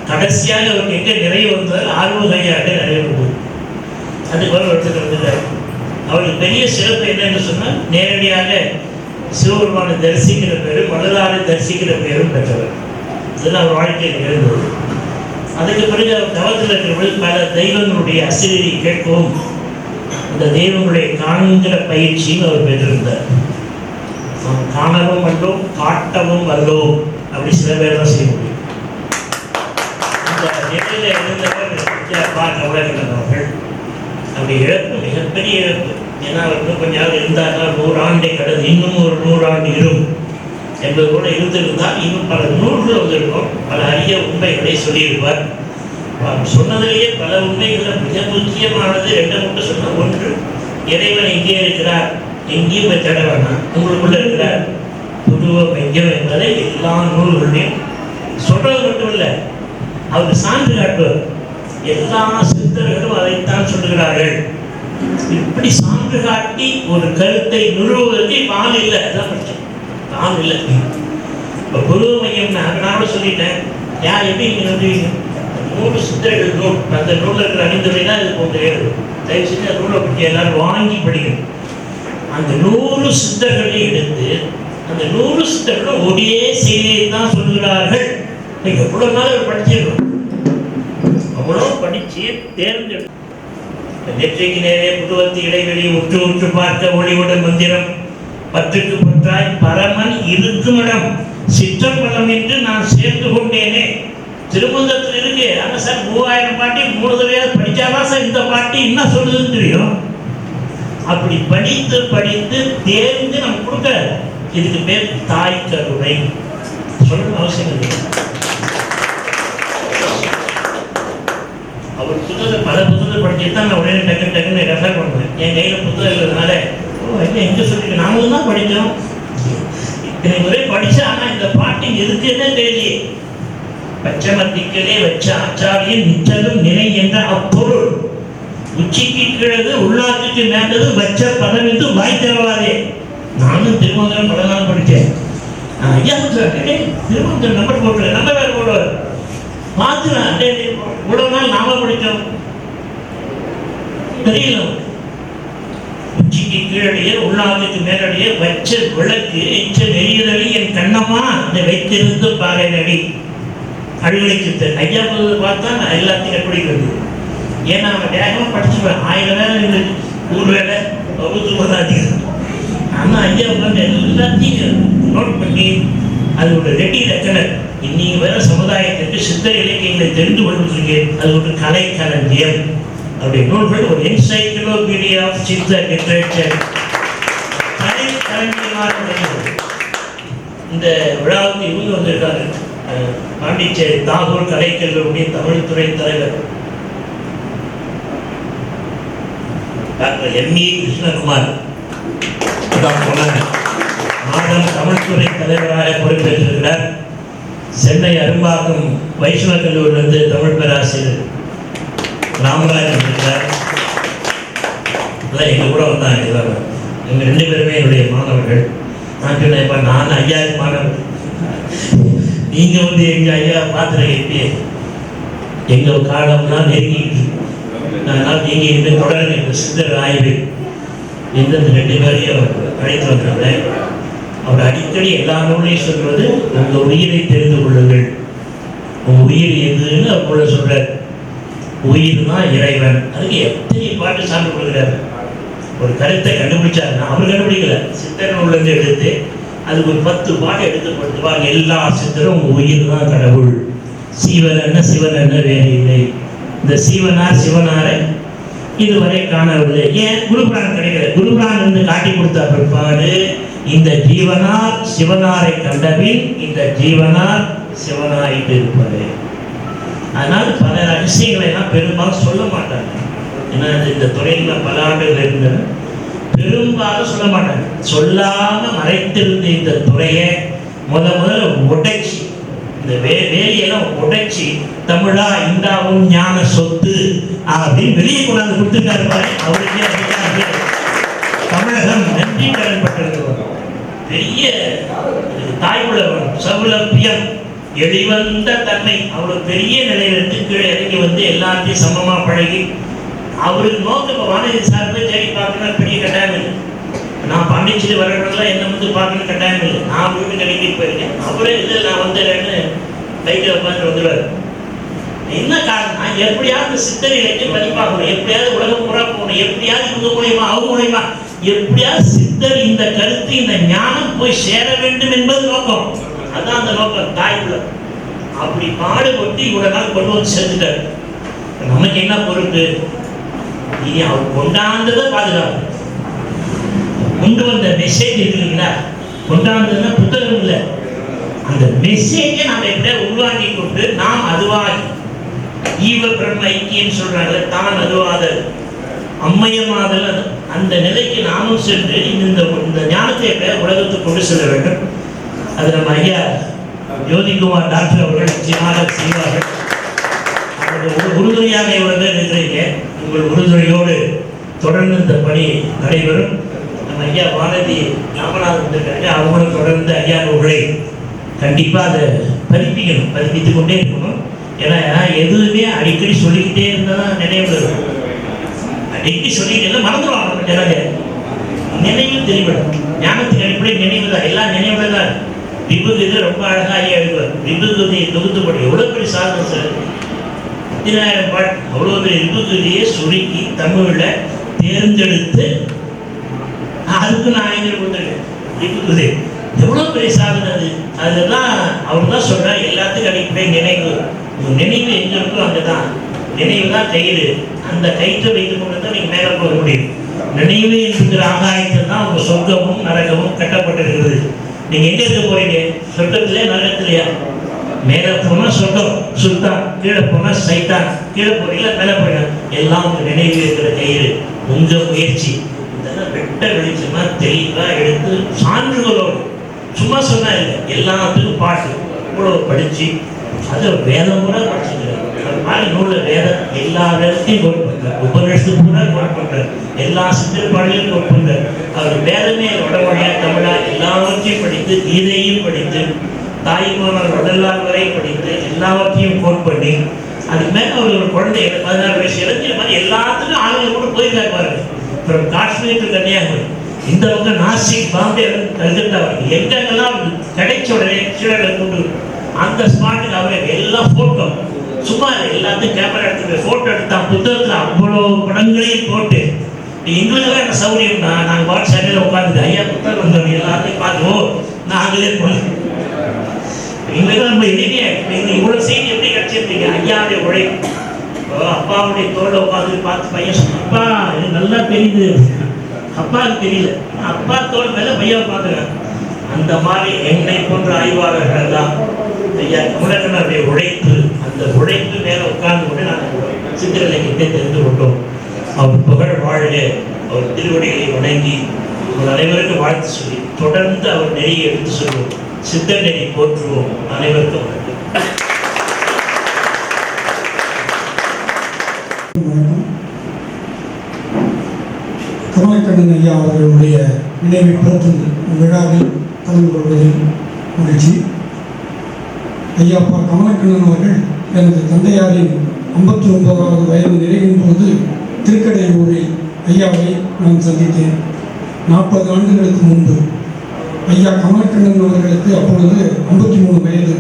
கடைசியாக அவருக்கு எங்கே நிறைவு வந்தால் ஆர்வகையாக நிறைவு வந்தது. அதுக்கு ஒரு இடத்துக்கு வந்துட்டார். அவருக்கு பெரிய சிறப்பு என்னன்னு சொன்னால் நேரடியாக சிவபெருமானை தரிசிக்கிற பேரும் மலராரை தரிசிக்கிற பேரும் பெற்றவர். இதெல்லாம் அவர் வாழ்க்கையில் இருந்தது. அதுக்கு பிறகு அவர் தவத்தில் இருக்கிறவர்கள் பல தெய்வங்களுடைய அசிரியை கேட்கவும் அந்த தெய்வங்களுடைய காண்கிற பயிற்சியும் அவர் பெற்றிருந்தார். காணவும் வல்லோம், காட்டவும் வல்லோம், அப்படி சில பேர் தான் செய்ய முடியும். இந்த நிலையில இருந்தவர் அவர்கள் அப்படி இழப்பு, மிகப்பெரிய இழப்பு. ஏன்னா அவர் கொஞ்ச நாள் இருந்தாங்க, 100 ஆண்டை கடந்து இன்னும் ஒரு 100 ஆண்டு இரும் என்பது கூட இருந்திருந்தால் இன்னும் பல நூல்கள் வந்திருக்கும், பல அரிய உண்மைகளை சொல்லியிருப்பார். சொன்னதிலேயே பல உண்மைகள் மிக முக்கியமானது 2 மட்டும் சொன்ன. ஒன்று, இறைவன் எங்கே இருக்கிறார், எங்கேயும் போய் தேட வேண்டாம், உங்களுக்குள்ள இருக்கிறார், புதுவ மையம் என்பதை எல்லா நூல்களையும் சொல்றது மட்டும் இல்லை, அவர் சான்று காட்டுவார். எல்லா சித்தர்களும் அதைத்தான் சொல்லுகிறார்கள். இப்படி சான்று காட்டி ஒரு கருத்தை நிறுவுவதற்கு ஆள் இல்லை. அதான் பிரச்சனை, ஆள் இல்லை. இப்போ புதுவ மையம் நான் கூட சொல்லிட்டேன். யார் எப்படி நீங்கள் நம்புவீங்க? 100 சித்தர்கள் நூல், அந்த நூலில் இருக்கிற அணிந்துரை தான் இது போன்ற எழுது. தயவு செஞ்சு அந்த நூலை பற்றி எல்லாரும் வாங்கி படிக்கணும். அந்த 100 சித்தர்களை எடுத்து அந்த 100 சித்தர்களும் ஒரே செய்தியை தான் சொல்கிறார்கள் எவ்வளவு நாள் அவர் படிச்சிருக்கோம், அவ்வளோ படிச்சு தேர்ந்தெடுத்து நெற்றிக்கு நேரே புதுவத்தி இடைவெளி உற்று உற்று பார்க்க ஒளிவுடன் மந்திரம் பற்றுக்கு பற்றாய் பரமன் இருக்குமிடம் சிற்றம்பலம் என்று நான் சேர்ந்து கொண்டேனே. திருமந்தத்தில் இருக்கு. ஆனால் சார் 3000 பாட்டி 3 தடவையாவது படிச்சாதான் சார் இந்த பாட்டி என்ன சொல்லுதுன்னு தெரியும். அப்படி படித்து படித்து தேர்ந்து நம்ம கொடுக்க, இதுக்கு பேர் தாய் கருணை. சொல்லணும் அவசியம் இல்லை. அவர் புத்தகத்தை பல புத்தகத்தை படிச்சுட்டு தான் நான் உடனே டக்குன்னு ரெஃபர் பண்ணுவேன். என் கையில் புத்தகம் இருக்கிறதுனால எங்க சொல்லிட்டு நாங்களும் தான் படித்தோம், இத்தனை முறை படிச்சா. ஆனால் இந்த பாட்டு இருக்குன்னு தெரியலையே. பச்சமத்திக்கலே வச்ச ஆச்சாரியின் நிச்சலும் நினை என்ற அப்பொருள் உச்சிக்கு கிழது உள்ளாத்துக்கு மேண்டது வச்ச பதம் என்று வாய் தரவாதே. நானும் திருமந்திரம் பல நாள் படித்தேன். ஐயா திருமந்திரம் நம்பர் போட்டு நம்ம வேறு போடுவார் பார்த்துலாம். இவ்வளவு நாள் நாம படித்தோம் தெரியல. உச்சிக்கு கீழடியே உள்ளாதுக்கு மேலடியே வச்ச விளக்கு எச்ச நெறியதடி என் கண்ணம்மா இந்த வைத்திருந்து பாறை நடி அழுகலை சித்தன். ஐயா பார்த்தா நான் எல்லாத்தையும் கட்டுப்பிடிக்கிறது. ஏன்னா அவன் வேகமாக படிச்சுப்பேன். 1000 வேலை இருந்தது, 100 வேலை வகுத்து அதிகம். ஆனால் ஐயா உட்காந்து எல்லாத்தையும் நோட் பண்ணி அது ஒரு ரெடி ரெக்கனர். இன்னைக்கு வேற சமுதாயத்திற்கு சித்தர் இலக்கியங்களை தெரிந்து கொள்வதற்கு அது ஒரு கலை களஞ்சியம். அப்படி நோட் பண்ணி ஒரு என்சைக்ளோபீடியா ஆஃப் சித்தர் லிட்ரேச்சர் கலை களஞ்சியமாக. இந்த விழாவுக்கு இவங்க வந்திருக்காங்க, பாண்டிச்சேரி தாகூர் கலைக்கல்லூரி தமிழ் துறை தலைவர் டாக்டர் எம்.இ. கிருஷ்ணகுமார் மாதம் தமிழ்துறை தலைவராக பொறுப்பேற்றிருக்கிறார். சென்னை அரும்பாக்கம் வைஷ்ணவ கல்லூரியிலிருந்து தமிழ் பேராசிரியர் ராமராஜன் இருக்கிறார். எங்க கூட வந்தாங்க. எங்க 2 பேருமே என்னுடைய மாணவர்கள். நான் சொன்னேன், நான் ஐயாவுக்கு மாணவர், நீங்க வந்து எங்க ஐயா பாத்திர எங்க காலம்லாம் நெருங்கிட்டு, அதனால் நீங்க இனிமே தொடருங்க இந்த சித்தர் ஆய்வு என்று அந்த 2 பேரையும் அழைத்து வந்தாங்க. அவர் அடிக்கடி எல்லா நூலையும் சொல்வது, உங்கள் உயிரை தெரிந்து கொள்ளுங்கள். உங்க உயிர் எதுன்னு அவர் கூட சொல்றார். உயிர் தான் இறைவன். அதுக்கு எத்தனை பாட்டு சான்று கொடுக்குறாரு. ஒரு கருத்தை கண்டுபிடிச்சாருன்னா அவர் கண்டுபிடிக்கல, சித்தர் நூல்லேருந்து எடுத்து அதுக்கு ஒரு 10 பாட்டு எடுத்து கொடுத்துவாங்க. எல்லா சித்தரும் உயிர் தான் கடவுள், சீவன் என்ன சிவன் என்ன வேறு இல்லை, இந்த சீவனார் சிவனாரை இதுவரை காணவில்லை. ஏன் குருபுரான் கிடைக்கல? குருபுரான் வந்து காட்டி கொடுத்த பிற்பாடு இந்த ஜீவனார் சிவனாரை கண்டபின் இந்த ஜீவனார் சிவனாயிட்டு இருப்பாரு. அதனால பல ரகசியங்களை எல்லாம் பெரும்பாலும் சொல்ல மாட்டாங்க. ஏன்னா இந்த துறையில் பல ஆண்டுகள் இருந்தது, பெரும்பாலும் சொல்ல மாட்டாங்க. சொல்லாம மறைத்திருந்த இந்த துறையை முதல்ல உடைச்சி, இந்த வேலையெல்லாம் உடைச்சி தமிழா இந்தாவும் ஞான சொத்து அப்படின்னு வெளியே கொண்டாந்து கொடுத்துருக்காரு பாரு. அவருக்கே தமிழகம் நன்றி கடன் பட்டிருக்கிறோம். பெரிய தாய்வுள்ளவன் சவுலபியம் எளிவந்த தன்மை, அவ்வளவு பெரிய நிலையிலிருந்து கீழே இறங்கி வந்து எல்லாத்தையும் சமமா பழகி அவருக்கு நோக்க வானதி சார்பை தேடி பார்க்கணும் பெரிய கட்டாயம் இல்லை. நான் பாண்டிச்சேரி வரவங்களாம் என்ன வந்து பார்க்கணும் கட்டாயம் இல்லை. நான் வீட்டு கடைக்கு போயிருக்கேன். அவரே இல்லை நான் வந்துடுறேன்னு கையில் உட்காந்து வந்துடுவார். என்ன காரணம்? எப்படியாவது சித்தர் இலக்கியம் பதிப்பாகணும், எப்படியாவது உலகம் புறா போகணும், எப்படியாவது இவங்க மூலியமா அவங்க மூலியமா எப்படியாவது சித்தர் இந்த கருத்து இந்த ஞானம் போய் சேர வேண்டும் என்பது நோக்கம். அதான் அந்த நோக்கம் தாய்க்குள்ள. அப்படி பாடுபட்டு இவ்வளவு நாள் கொண்டு வந்து சேர்த்துட்டாரு. நமக்கு என்ன பொறுப்பு? இனி அவர் கொண்டாந்ததை பாதுகாப்பு. கொண்டு வந்த மெசேஜ் இருக்குங்களா? கொண்டாந்ததுன்னா புத்தகம் இல்லை, அந்த மெசேஜை நாம் எப்படியா உருவாக்கி கொண்டு நாம் அதுவாகி ஈவ பிரம்ம ஐக்கியம் சொல்றாங்க, தான் அதுவாதல் அம்மையமாதல், அந்த நிலைக்கு நாமும் சென்று இந்த ஞானத்தை எப்படியா உலகத்துக்கு கொண்டு செல்ல வேண்டும். அது நம்ம ஐயா ஜோதிகுமார் டாக்டர் அவர்கள் நிச்சயமாக செய்வார்கள். உறுதுணையாக இவ்வளவு பேர் இருக்கிறீங்க. உங்கள் உறுதுணையோடு தொடர்ந்து இந்த பணி நடைபெறும். நம்ம ஐயா வானதி ராமநாதன் இருக்காங்க, அவங்களும் தொடர்ந்து ஐயா நூல்களை கண்டிப்பாக அதை பதிப்பிக்கணும், பதிப்பித்து கொண்டே இருக்கணும். ஏன்னா எதுவுமே அடிக்கடி சொல்லிக்கிட்டே இருந்தால் தான் நினைவு இருக்கும். அடிக்கடி சொல்லிக்கிட்டே மறந்துடுவாங்க ஜனங்க. நினைவு தெளிவிடும். ஞானத்தின் அடிப்படை நினைவு தான், எல்லாம் நினைவுல தான். விபூதியில் ரொம்ப அழகாக ஐயா எழுதுவார். விபூதியை தொகுத்து போட்டு எவ்வளோ பெரிய சாதனை சார், 10,000 பாட்டு அவ்வளோ பெரிய விபூதியை சுருக்கி தமிழில் தேர்ந்தெடுத்து அதுக்கு நான் ஐநூறு கொடுத்துருக்கேன். விபூதி எவ்வளோ பெரிய சாதனை அது. அதெல்லாம் அவர் தான் சொல்கிறார், எல்லாத்துக்கும் அடிப்படை நினைவு. நினைவு எங்கே இருக்கோ அங்கே தான் நினைவு தான் கயிறு. அந்த கயிற்றை வைத்து கொண்டு தான் நீங்கள் மேலே போக முடியும். நினைவு என்கிற ஆகாயத்தில் தான் உங்கள் சொர்க்கமும் நரகமும் கட்டப்பட்டிருக்கிறது. நீங்கள் எங்கே இருக்க போறீங்க? சொர்க்கத்திலே நரகத்திலையா? மேலே போனால் சொர்க்கம் சுல்தான், கீழே போனால் சைத்தான். கீழே போறீங்களா மேலே போறீங்க, எல்லாம் உங்கள் நினைவு இருக்கிற கயிறு. உங்கள் முயற்சி இதெல்லாம் வெட்ட வெளிச்சமா தெளிவாக எடுத்து சான்றுகளோடு, சும்மா சொன்னா இல்லை, எல்லாத்துக்கும் பாட்டு இவ்வளோ படித்து அது வேதம் கூட படிச்சுக்கிறார். அது மாதிரி நூலில் வேதம் எல்லா வேதத்தையும் கோட் பண்ணுறார். உபநிஷத்து கூட கோட் பண்ணுறார். எல்லா சித்திரப்பாடையும் கோட் பண்ணுறார். அவர் வேதமே வடமொழியா தமிழா எல்லாவற்றையும் படித்து, கீதையும் படித்து, தாய்மானவர் வடலால் வரை படித்து எல்லாவற்றையும் கோட் பண்ணி, அதுக்கு மேலே அவர் ஒரு குழந்தை 16 வயசு இளைஞர் மாதிரி எல்லாத்துக்கும் ஆளுங்க கூட போயிருக்காரு பாருங்க. அப்புறம் காஷ்மீர் டு கன்னியாகுமரி, இந்த பக்கம் நாசிக், பாம்பே, கல்கத்தா வரைக்கும் எங்கெங்கெல்லாம் கிடைச்ச உடனே சீடர்களை கொண்டு அந்த ஸ்பாட்டுக்கு அவரே எல்லாம் ஃபோட்டோ, சும்மா எல்லாத்தையும் கேமரா எடுத்து ஃபோட்டோ எடுத்தா. புத்தகத்தில் அவ்வளோ படங்களையும் போட்டு, எங்களுக்கெல்லாம் என்ன சௌகரியம்னா நாங்கள் வாட்ஸ் சைடில் உட்காந்துட்டு ஐயா புத்தகம் வந்தோம் எல்லாத்தையும் பார்த்துவோம், நாங்களே போனோம். எங்களுக்கு ரொம்ப எளிமையாக இவ்வளோ செய்தி எப்படி கிடைச்சிருப்பீங்க? ஐயாவுடைய உழைப்பு. அப்பாவுடைய தோலை உட்காந்து பார்த்து பையன் அப்பா எனக்கு நல்லா தெரியுது, அப்பாவுக்கு தெரியல, அப்பா தோல் மேலே பையனை பார்த்துக்கிறேன். அந்த மாதிரி என்னை போன்ற ஆய்வாளர்கள் தான் ஐயா கமலக்கண்ணனுடைய உழைப்பு, அந்த உழைப்பு மேலே உட்கார்ந்து கொண்டு நாங்கள் சித்திரலைக்கிட்டே தெரிந்து கொண்டோம். அவர் புகழ் வாழ்க, அவர் திருவடிகளை வணங்கி உங்கள் அனைவருக்கும் வாழ்த்து சொல்லி தொடர்ந்து அவர் நெறியை எடுத்து சொல்வோம். சித்த நெறி போற்றுவோம். அனைவருக்கும் வணக்கம். கமலக்கண்ணன் ஐயா அவர்களுடைய நினைவை போற்றும் விழாவில் கலந்து கொள்வதில் மகிழ்ச்சி. ஐயா அப்பா கமலக்கண்ணன் அவர்கள் எனது தந்தையாரின் 59வது வயது நிறைவின் போது திருக்கடையூரில் ஐயாவை நான் சந்தித்தேன். 40 ஆண்டுகளுக்கு முன்பு. ஐயா கமலக்கண்ணன் அவர்களுக்கு அப்பொழுது 53 வயது.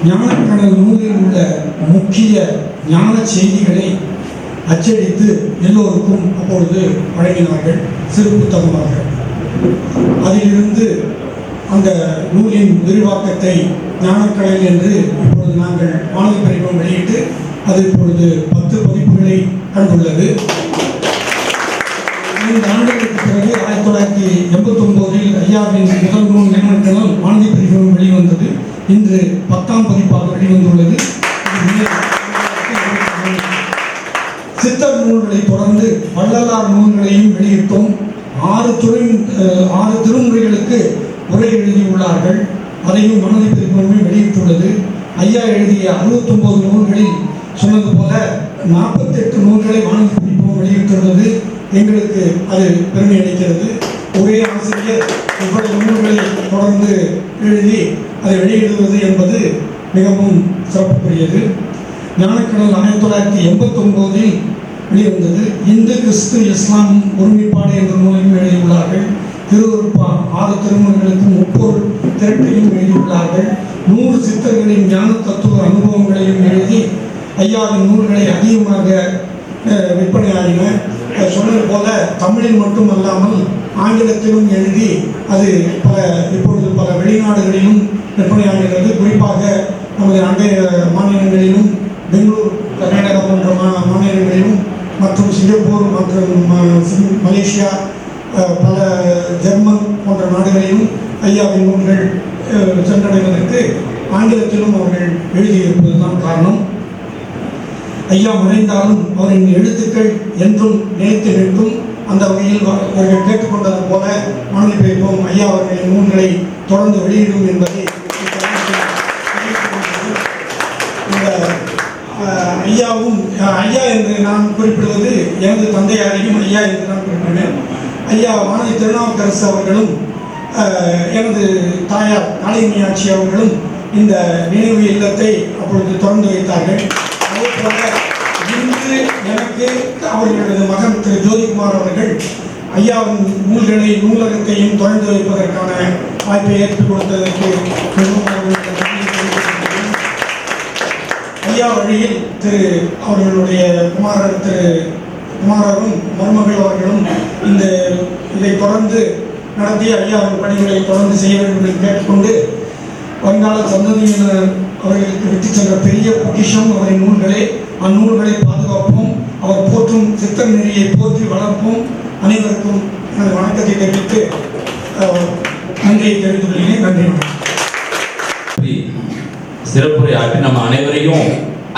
ஞானக்கண்ணன் நூலில் உள்ள முக்கிய ஞான செய்திகளை அச்சடித்து எல்லோருக்கும் அப்பொழுது வழங்கினார்கள் சிறு புத்தகமாக. அதிலிருந்து அந்த நூலின் விரிவாக்கத்தை ஞானக்கடல் என்று இப்பொழுது நாங்கள் மாணவர் படிப்பம் வெளியிட்டு அது இப்பொழுது 10 பதிப்புகளை கண்டுள்ளது. 5 ஆண்டுகளுக்கு பிறகு 1989 ஐயாவின் முதல் நூல் ஞானக்கடல் மாணவர் படிப்பம் வெளிவந்தது. இன்று 10ஆம் பதிப்பாக வெளிவந்துள்ளது. சித்தர் நூல்களை தொடர்ந்து வள்ளலார் நூல்களையும் வெளியிட்டோம். 6 திருமுறைகளுக்கு உரை எழுதியுள்ளார்கள். அதையும் மனதை பெருமையுமே வெளியிட்டுள்ளது. ஐயா எழுதிய 69 நூல்களில் சொன்னது போல 48 நூல்களை மனதை பெருமையும் வெளியிட்டுள்ளது. எங்களுக்கு அது பெருமை அளிக்கிறது. ஒரே ஆசிரியர் இவ்வளவு நூல்களை தொடர்ந்து எழுதி அதை வெளியிடுவது என்பது மிகவும் சிறப்புக்குரியது. ஞானக்கடல் 1989 வெளிவந்தது. இந்து கிறிஸ்து இஸ்லாம் ஒருமைப்பாடு என்ற நூலையும் எழுதியுள்ளார்கள். திருவருட்பா 6 திருமுறைகளுக்கும் 30 திரட்டையும் எழுதியுள்ளார்கள். 100 சித்தர்களின் ஞான தத்துவ அனுபவங்களையும் எழுதி ஐயாவின் நூல்களை அதிகமாக விற்பனையாகின. சொன்னது போல தமிழில் மட்டுமல்லாமல் ஆங்கிலத்திலும் எழுதி அது இப்பொழுது பல வெளிநாடுகளிலும் விற்பனையாகிறது. குறிப்பாக நமது அண்டை மாநிலங்களிலும் பெங்களூர், கர்நாடகா போன்ற மாநிலங்களிலும் மற்றும் சிங்கப்பூர் மற்றும் மலேசியா, பல ஜெர்மன் போன்ற நாடுகளிலும் ஐயாவின் நூல்கள் சென்றடைவதற்கு ஆங்கிலத்திலும் அவர்கள் எழுதியிருப்பதுதான் காரணம். ஐயா மறைந்தாலும் அவரின் எழுத்துக்கள் என்றும் நிலைத்து நிற்கும். அந்த வகையில் அவர்கள் கேட்டுக்கொண்டது போல மனதில் வைப்போம் ஐயா அவர்களின் நூல்களை தொடர்ந்து வெளியிடும் என்பதை ஐயாவும் ஐயா என்று நான் குறிப்பிடுவது எனது தந்தையாரையும் ஐயா என்று நான் குறிப்பிடுவேன். ஐயா வானதி திருநாவுக்கரசு அவர்களும் எனது தாயார் காளிமீனாட்சி அவர்களும் இந்த நினைவு இல்லத்தை அப்பொழுது திறந்து வைத்தார்கள். அதே போல இன்று எனக்கு அவர்களது மகன் திரு ஜோதிகுமார் அவர்கள் ஐயாவின் நூல்களை நூலகத்தையும் திறந்து வைப்பதற்கான வாய்ப்பை ஏற்றுக் கொடுத்ததற்கு மிகவும் அவர்களுக்கு நன்றி தெரிவித்துக் கொள்கிறேன். ஐயா வழியில் அவர்களுடைய குமாரரும் மருமகள் அவர்களும் இதை தொடர்ந்து நடத்தி ஐயாவின் பணிகளை தொடர்ந்து செய்ய வேண்டும் என்று கேட்டுக்கொண்டு, வருங்கால சந்ததியினர் அவர்களுக்கு விட்டு சென்ற பெரிய பொக்கிஷம் அவரின் நூல்களே. அந்நூல்களை பாதுகாப்போம், அவர் போற்றும் சித்தர் நெறியை போற்றி வளர்ப்போம். அனைவருக்கும் எனது வணக்கத்தை தெரிவித்து நன்றியை தெரிவித்துக் கொள்கிறேன். நன்றி. சிறப்புரை ஆற்றி நம்ம அனைவரையும்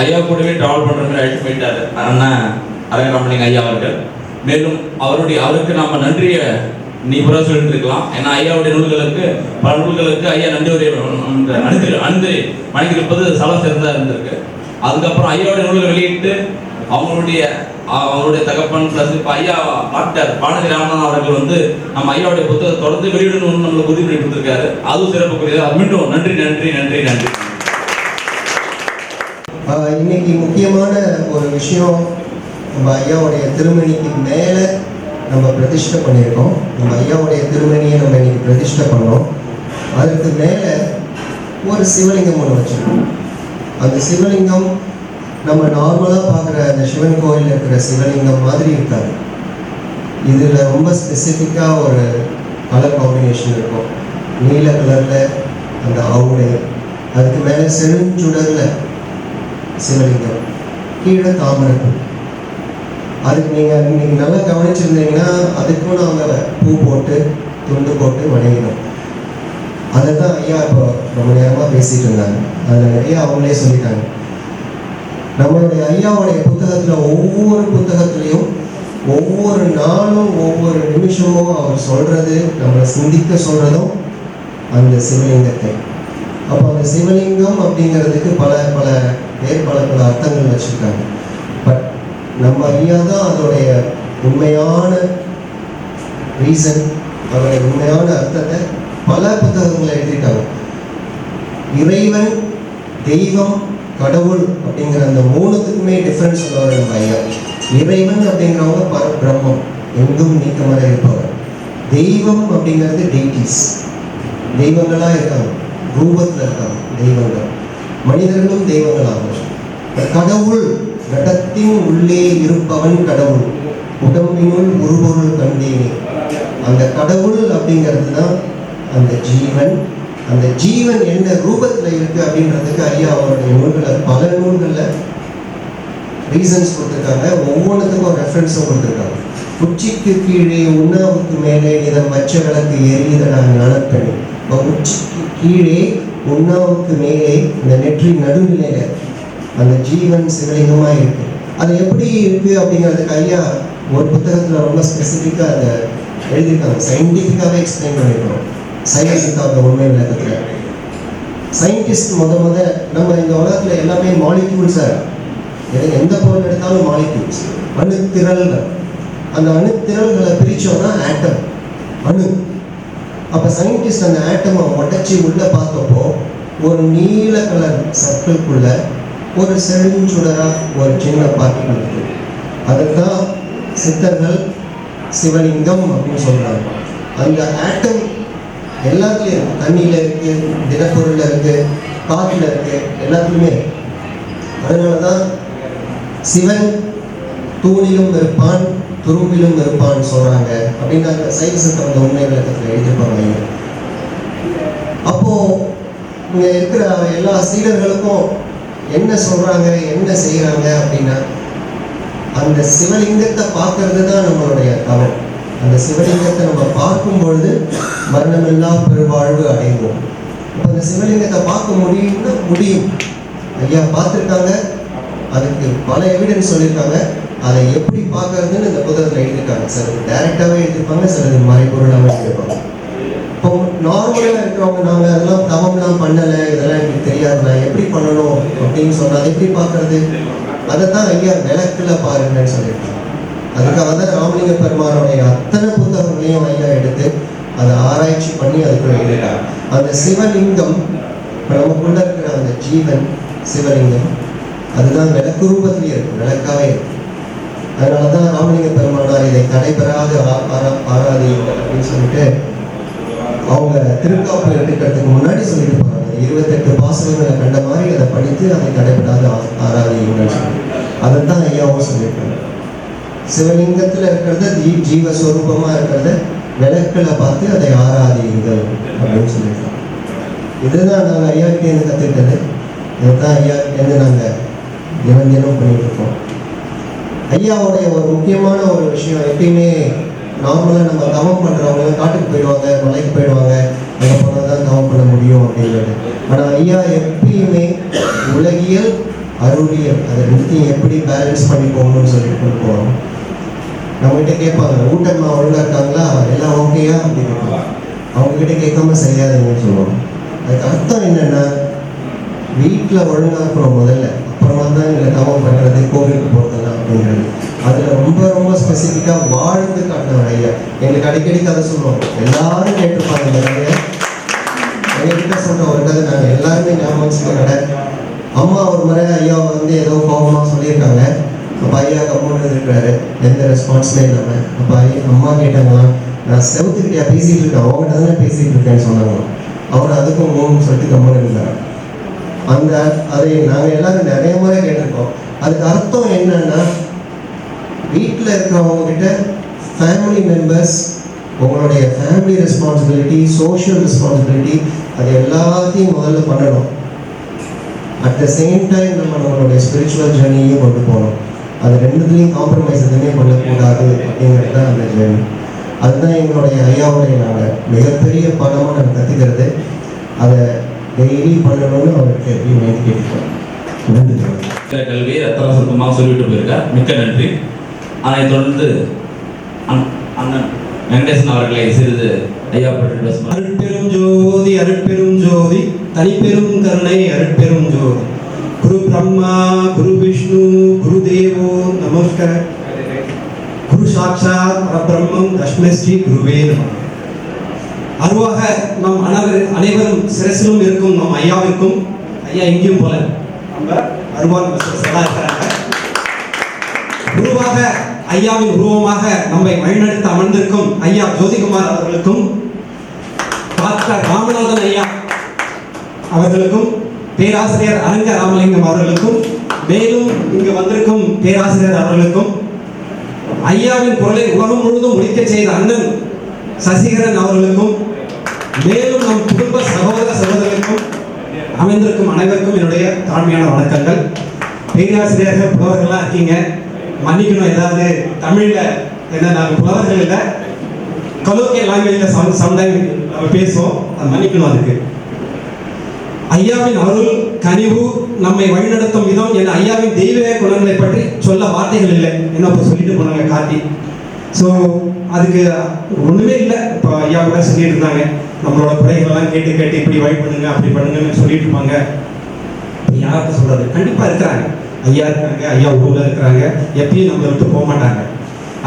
ஐயா கூடவே டிராவல் பண்ற மாதிரி அழைத்து போயிட்டாரு அண்ணன் அரங்கராமலிங்க ஐயா அவர்கள். மேலும் அவருக்கு நாம நன்றியை நீ புற சொல்லியிருக்கலாம். ஏன்னா ஐயாவுடைய நூல்களுக்கு பல நூல்களுக்கு ஐயா நன்றி உரை அணிந்து வணங்கியிருப்பது சல சிறந்தா இருந்திருக்கு. அதுக்கப்புறம் ஐயாவுடைய நூல்களை வெளியிட்டு அவருடைய தகப்பன் பிளஸ் இப்போ ஐயா டாக்டர் பானதி ராமநாதன் அவர்கள் நம்ம ஐயாவுடைய புத்தகத்தை தொடர்ந்து வெளியிடணும்னு நம்மளுக்கு உறுதிமொழி கொடுத்திருக்காரு. அதுவும் சிறப்புக்குரியது. மீண்டும் நன்றி நன்றி நன்றி நன்றி. இன்னைக்கு முக்கியமான ஒரு விஷயம், நம்ம ஐயாவுடைய திருமணிக்கு மேலே நம்ம பிரதிஷ்டை பண்ணியிருக்கோம். நம்ம ஐயாவுடைய திருமணியை நம்ம இன்னைக்கு பிரதிஷ்டை பண்ணோம். அதுக்கு மேலே ஒரு சிவலிங்கம் ஒன்று வச்சுருக்கோம். அந்த சிவலிங்கம் நம்ம நார்மலாக பார்க்குற அந்த சிவன் கோயிலில் இருக்கிற சிவலிங்கம் மாதிரி இருக்காது. இதில் ரொம்ப ஸ்பெசிஃபிக்காக ஒரு கலர் காம்பினேஷன் இருக்கும். நீல கலரில் அந்த ஆவுடை, அதுக்கு மேலே செழுஞ்சுடரில் சிவலிங்கம், கீழே தாமரைப்பூ. அதுக்கு நீங்கள் இன்னைக்கு நல்லா கவனிச்சிருந்தீங்கன்னா அதுக்கும் நாங்கள் பூ போட்டு துண்டு போட்டு வணங்கினோம். அதை தான் ஐயா இப்போ ரொம்ப நேரமாக பேசிகிட்டு இருந்தாங்க. அதில் நிறைய அவங்களே சொல்லிட்டாங்க. நம்மளுடைய ஐயாவுடைய புத்தகத்தில் ஒவ்வொரு புத்தகத்துலேயும் ஒவ்வொரு நாளும் ஒவ்வொரு நிமிஷமும் அவர் சொல்கிறது, நம்மளை சிந்திக்க சொல்கிறதும் அந்த சிவலிங்கத்தை. அப்போ அந்த சிவலிங்கம் அப்படிங்கிறதுக்கு பல அர்த்தங்கள் வச்சுருக்காங்க. பட் நம்ம ஐயா தான் அதோடைய உண்மையான ரீசன், அதோடைய உண்மையான அர்த்தத்தை பல புத்தகங்களை எழுதிட்டாங்க. இறைவன், தெய்வம், கடவுள் அப்படிங்கிற அந்த மூணுத்துக்குமே டிஃப்ரென்ஸ் உள்ளவர் நம்ம ஐயா. இறைவன் அப்படிங்கிறவங்க பரபிரம்மம், எங்கும் நீக்கமாக இருப்பவர். தெய்வம் அப்படிங்கிறது டெய்டிஸ், தெய்வங்களாக இருக்காங்க, ரூபத்தில் இருக்காங்க தெய்வங்கள். மனிதர்களும் தெய்வங்களாகும். கடவுள், கடத்தின் உள்ளே இருப்பவன் கடவுள், உடம்பினுள் உருபொருள் கண்டேனே. அந்த கடவுள் அப்படிங்கிறது தான் அந்த ஜீவன். அந்த ஜீவன் என்ன ரூபத்தில் இருக்கு அப்படின்றதுக்கு ஐயா அவருடைய நூல்களில் பல நூல்களில் ரீசன்ஸ் கொடுத்துருக்காங்க. ஒவ்வொன்றுத்துக்கும் ரெஃபரன்ஸும் கொடுத்துருக்காங்க. உச்சிக்கு கீழே உண்ணாவுக்கு மேலே இதன் வச்ச விளக்கு எரியுதடா ஞானக்கணி. உச்சிக்கு கீழே உண்ணாவுக்கு மேலே இந்த நெற்றி நடுநிலையில அந்த ஜீவன் சிவலிங்கமாக இருக்கு. அது எப்படி இருக்கு அப்படிங்கிறதுக்கு ஐயா ஒரு புத்தகத்தில் ரொம்ப ஸ்பெசிஃபிக்காக அதை எழுதியிருக்காங்க. சயின்டிஃபிக்காகவே எக்ஸ்பிளைன் பண்ணியிருக்கோம். சயின்ஸுக்காக உண்மை விளக்கத்தில் சயின்டிஸ்ட் நம்ம இந்த உலகத்தில் எல்லாமே மாலிக்யூல்ஸாக இருக்கு. எந்த பொருள் எடுத்தாலும் மாலிக்யூல்ஸ், அணுத்திரள்கள். அந்த அணுத்திரள்களை பிரித்தோம்னா ஆட்டம், அணு. அப்போ சயின்டிஸ்ட் அந்த ஆட்டமை உடச்சி உள்ளே பார்த்தப்போ ஒரு நீல கலர் சர்க்கிள்குள்ள ஒரு செழுஞ்சுடராக ஒரு சின்ன பார்ட்டிகள் இருக்குது. அதுதான் சித்தர்கள் சிவலிங்கம் அப்படின்னு சொல்கிறாங்க. அந்த ஆட்டம் எல்லாத்துலேயும் இருக்குது. தண்ணியில் இருக்குது, தினப்பொருளில் இருக்குது, காற்றில் இருக்குது, எல்லாத்துலேயுமே. அதனால தான் சிவன் தூணிலும் இருப்பான், துரும்பிலும் இருப்பான்னு சொல்கிறாங்க அப்படின்னு அந்த சைவ சித்தாந்த உண்மை விளக்கத்தில் எழுதியிருப்பாங்க. அப்போது இங்கே இருக்கிற எல்லா சீடர்களுக்கும் என்ன சொல்கிறாங்க, என்ன செய்கிறாங்க அப்படின்னா, அந்த சிவலிங்கத்தை பார்க்கறது தான் நம்மளுடைய தவம். அந்த சிவலிங்கத்தை நம்ம பார்க்கும் பொழுது மரணமில்லா பெருவாழ்வு அடைவோம். இப்போ அந்த சிவலிங்கத்தை பார்க்க முடியும்னா முடியும். ஐயா பார்த்துருக்காங்க, அதுக்கு பல எவிடன்ஸ் சொல்லியிருக்காங்க. அதை எப்படி பார்க்கறதுன்னு இந்த புத்தகத்தில் எழுதியிருக்காங்க. சிலது டைரெக்டாகவே எழுதியிருப்பாங்க, சிலது மறைபொருளாகவே எழுதியிருப்பாங்க. இப்போ நார்மலாக இருக்கிறவங்க நாங்கள் அதெல்லாம் தவம்லாம் பண்ணலை, இதெல்லாம் எனக்கு தெரியாது, நான் எப்படி பண்ணணும் அப்படின்னு சொன்னால் அதை எப்படி பார்க்கறது? அதை தான் ஐயா விளக்கில் பாருங்கன்னு சொல்லியிருக்காங்க. அதுக்காக தான் ராமலிங்க பெருமானுடைய அத்தனை புத்தகங்களையும் ஐயா எடுத்து அதை ஆராய்ச்சி பண்ணி அதுக்குள்ள எழுதிட்டாங்க. அந்த சிவலிங்கம், இப்போ நமக்குள்ள இருக்கிற அந்த ஜீவன் சிவலிங்கம், அதுதான் விளக்கு ரூபத்திலேயே இருக்கு, விளக்காவே இருக்கு. அதனால தான் ராமலிங்க பெருமானார் இதை தடைபெறாது ஆராதியுங்கள் அப்படின்னு சொல்லிட்டு அவங்க திருக்காப்பு எடுக்கிறதுக்கு முன்னாடி சொல்லிட்டு போறாங்க. 28 பாசுரங்களை கண்ட மாதிரி அதை படித்து அதை தடைபடாது ஆராதியுங்கள். அதைத்தான் ஐயாவும் சொல்லியிருக்காங்க. சிவலிங்கத்தில் இருக்கிறத ஜீவஸ்வரூபமாக இருக்கிறத விளக்கில் பார்த்து அதை ஆராதியுங்கள் அப்படின்னு சொல்லியிருக்காங்க. இதுதான் நாங்கள் ஐயாக்கிட்டேருந்து கற்றுக்கிட்டது. இதுதான் ஐயாக்கிட்டேருந்து நாங்கள் தினம் பண்ணிட்டு இருக்கோம். ஐயாவுடைய ஒரு முக்கியமான ஒரு விஷயம், எப்பயுமே நார்மலாக நம்ம தவம் பண்ணுறவங்க காட்டுக்கு போயிடுவாங்க, மலைக்கு போயிடுவாங்க, அங்கே போனால் தான் தவம் பண்ண முடியும் அப்படிங்கிறது. ஆனால் ஐயா எப்பயுமே உலகியல் அருளியல் அதை ரெண்டுத்தையும் எப்படி பேலன்ஸ் பண்ணி போகணும்னு சொல்லிட்டு கொண்டு போவாங்க. நம்மகிட்ட கேட்பாங்க, ஊட்டம்மா ஒழுங்காக இருக்காங்களா, எல்லாம் ஓகேயா அப்படின்னு கேட்பாங்க. அவங்ககிட்ட கேட்காம செய்யாதீங்கன்னு சொல்லுவாங்க. அதுக்கு அர்த்தம் என்னென்னா, வீட்டில் ஒழுங்காக இருக்கணும் முதல்ல, அப்புறமா தான் எங்களை தவம் பண்ணுறது, கோவிலுக்கு போகிறதெல்லாம் அப்படிங்கிறது. அதில் ரொம்ப ரொம்ப ஸ்பெசிஃபிக்காக வாழ்ந்து காட்டினவர் ஐயா. எங்களுக்கு அடிக்கடி கதை சொல்லுவோம், எல்லாரும் கேட்டிருப்பாங்க இந்த கதையை. எங்ககிட்ட சொல்கிற ஒரு கதை நாங்கள் எல்லாருமே ஞாபகம் வச்சுக்க கடை. அம்மா ஒரு முறை ஐயாவை வந்து ஏதோ கோபமாக சொல்லியிருக்காங்க. அப்போ ஐயா கம்முன்னு இருக்கிறாரு, எந்த ரெஸ்பான்ஸுமே இல்லாமல். அப்போ அம்மா கேட்டாங்களா, நான் செவத்துக்கிட்டே பேசிகிட்டு இருக்கேன், அவங்ககிட்ட தானே பேசிகிட்டு இருக்கேன்னு சொன்னாங்களாம். அவர் அதுக்கும் ஓம்னு சொல்லிட்டு கம்முன்னு இருந்தார். அதை நாங்கள் எல்லாரும் நிறைய முறை கேட்டிருக்கோம். அதுக்கு அர்த்தம் என்னன்னா, வீட்டில் இருக்கிறவங்க கிட்ட ஃபேமிலி மெம்பர்ஸ், உங்களுடைய ஃபேமிலி ரெஸ்பான்சிபிலிட்டி, சோஷியல் ரெஸ்பான்சிபிலிட்டி, அது எல்லாத்தையும் முதல்ல பண்ணணும். அட் த சேம் டைம் நம்மளுடைய ஸ்பிரிச்சுவல் ஜேர்னியும் கொண்டு போகணும். அது ரெண்டுத்துலேயும் காம்ப்ரமைஸ் எதுவுமே பண்ணக்கூடாது அப்படிங்கிறது தான் அந்த ஜேர்னி. அதுதான் எங்களுடைய ஐயாவுடைய நாங்கள் மிகப்பெரிய பலமாக நாங்கள் கற்றுக்கிறது. அதை டெய்லி பண்ணணும்னு அவருக்கு எப்படியும் கேட்டுக்கிறோம். நன்றி. கல்வியை ரத்தன சுருக்கமாக சொல்லிவிட்டு போயிருக்கார், மிக்க நன்றி. அதை தொடர்ந்து அண்ணன் வெங்கடேசன் அவர்களை சிறிது ஐயா பற்றி பேசுவார். அருட்பெரும் ஜோதி அருட்பெரும் ஜோதி தனிப்பெரும் கருணை அருட்பெரும் ஜோதி. குரு பிரம்மா குரு விஷ்ணு குரு தேவோ நமஸ்கார. குரு சாட்சாத் பரபிரம்மம் தஸ்மை ஸ்ரீ குருவே நமः. அருவாக நம் அனைவரும் சிரசிலும் இருக்கும் நம் ஐயாவிற்கும், ஐயா எங்கேயும் போல நம்ம அருவா நம்ம சிரசெல்லாம் இருக்கிறாங்க. குருவாக ஐயாவின் உருவமாக நம்மை வழிநடத்த அமர்ந்திருக்கும் ஐயா ஜோதிகுமார் அவர்களுக்கும், டாக்டர் ராமநாதன் ஐயா அவர்களுக்கும், பேராசிரியர் அரங்க ராமலிங்கம் அவர்களுக்கும், மேலும் இங்கு வந்திருக்கும் பேராசிரியர் அவர்களுக்கும், ஐயாவின் குரலை உலகம் முழுவதும் ஒலிக்க செய்த அண்ணன் சசிகரன் அவர்களுக்கும், மேலும் நம் குடும்ப சகோதர சகோதரர்களுக்கும், அமைந்திருக்கும் அனைவருக்கும் என்னுடைய தாழ்மையான வணக்கங்கள். பேராசிரியர்கள் புலவர்களாக இருக்கீங்க, மன்னிக்கணும். ஏதாவது தமிழில் என்ன, நாங்கள் புலவர்கள் இல்லை, கலோக்கியல் லாங்குவேஜில் சம்டைம் நம்ம பேசுவோம், அது மன்னிக்கணும். அதுக்கு ஐயாவின் அருள் கனிவு நம்மை வழிநடத்தும் விதம் என ஐயாவின் தெய்வீக குணங்களை பற்றி சொல்ல வார்த்தைகள் இல்லை. என்ன இப்போ சொல்லிட்டு போனாங்க காட்டி. ஸோ அதுக்கு ஒன்றுமே இல்லை. இப்போ ஐயா கூட சொல்லிட்டு இருந்தாங்க, நம்மளோட குறைகளெல்லாம் கேட்டு கேட்டு இப்படி வழி பண்ணுங்க அப்படி பண்ணுங்கன்னு சொல்லிட்டு இருப்பாங்க. யாருக்கு சொல்றது? கண்டிப்பாக இருக்கிறாங்க, ஐயா இருக்காங்க, ஐயா உருவில் இருக்கிறாங்க, எப்பயும் நம்மளை விட்டு போக மாட்டாங்க.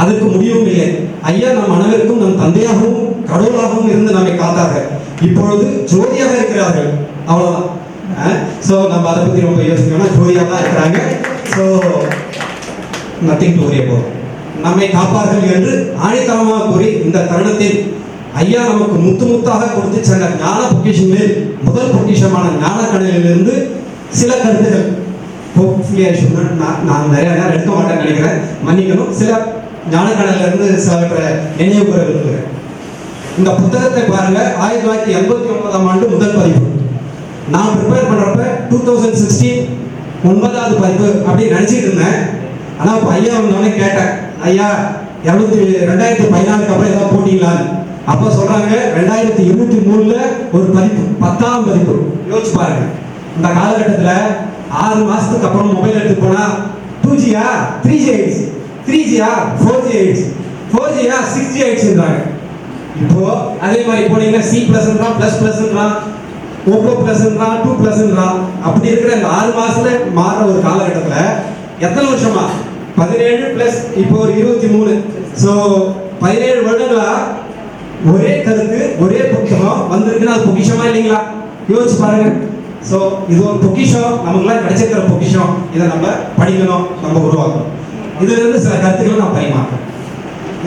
அதுக்கு முடியவும் இல்லை. ஐயா நம் அனைவருக்கும் நம் தந்தையாகவும் கடவுளாகவும் இருந்து நம்மை காத்தார்கள். இப்பொழுது ஜோதியாக இருக்கிறார்கள், அவ்வளோதான். ஸோ நம்ம அதை பற்றி ரொம்ப யோசிக்கணும்னா ஜோதியாக தான் இருக்கிறாங்க. So nothing to worry about. நம்மை காப்பார்கள் என்று ஆணித்தனமாக கூறி இந்த தருணத்தில் ஐயா நமக்கு முத்து முத்தாக கொடுத்து சென்ற ஞான பொக்கிஷங்களில் முதல் பொக்கிஷமான ஞானக்கடலிலிருந்து சில கருத்துகள், நான் நிறைய நேரம் எடுக்க மாட்டேன்னு நினைக்கிறேன், மன்னிக்கணும். சில ஞானக்கடலிலிருந்து சில நினைவு கூற விரும்புகிறேன். இந்த புத்தகத்தை பாருங்க, 1989ஆம் ஆண்டு முதல் பதிப்பு. நான் ப்ரிப்பேர் பண்ணுறப்ப 2016 9வது பதிப்பு அப்படின்னு நினச்சிட்டு இருந்தேன். ஆனால் இப்போ ஐயா வந்தோடனே கேட்டேன், ஐயா 2014 அப்புறம் ஏதாவது போட்டிங்களான்னு. அப்போ சொல்கிறாங்க 2023 ஒரு பதிப்பு, 10ஆம் பதிப்பு. யோசிச்சு பாருங்க, இந்த காலகட்டத்தில் 6 மாதத்துக்கு அப்புறம் மொபைல் எடுத்து போனால் 2Gயா 3G ஆயிடுச்சு, 3Gயா 4G ஆயிடுச்சு, 4Gயா 6G ஆயிடுச்சுன்றாங்க. இப்போ அதே மாதிரி போனீங்கன்னா C++ன்றான், ++ன்றான், O++ன்றான், 2+ன்றான். அப்படி இருக்கிற இந்த 6 மாசத்துல மாற ஒரு காலகட்டத்தில் எத்தனை வருஷமா? 17 இப்போ ஒரு 23. ஸோ 17 வருடங்களா ஒரே கருத்து ஒரே புத்தகம் வந்திருக்குன்னா அது பொக்கிஷமா இல்லைங்களா? யோசிச்சு பாருங்க. ஸோ இது ஒரு பொக்கிஷம், நமக்குலாம் கிடைச்சிருக்கிற பொக்கிஷம். இதை நம்ம படிக்கணும், நம்ம உருவாக்கணும். இதுல இருந்து சில கருத்துக்களை நான் பரிமாறேன்.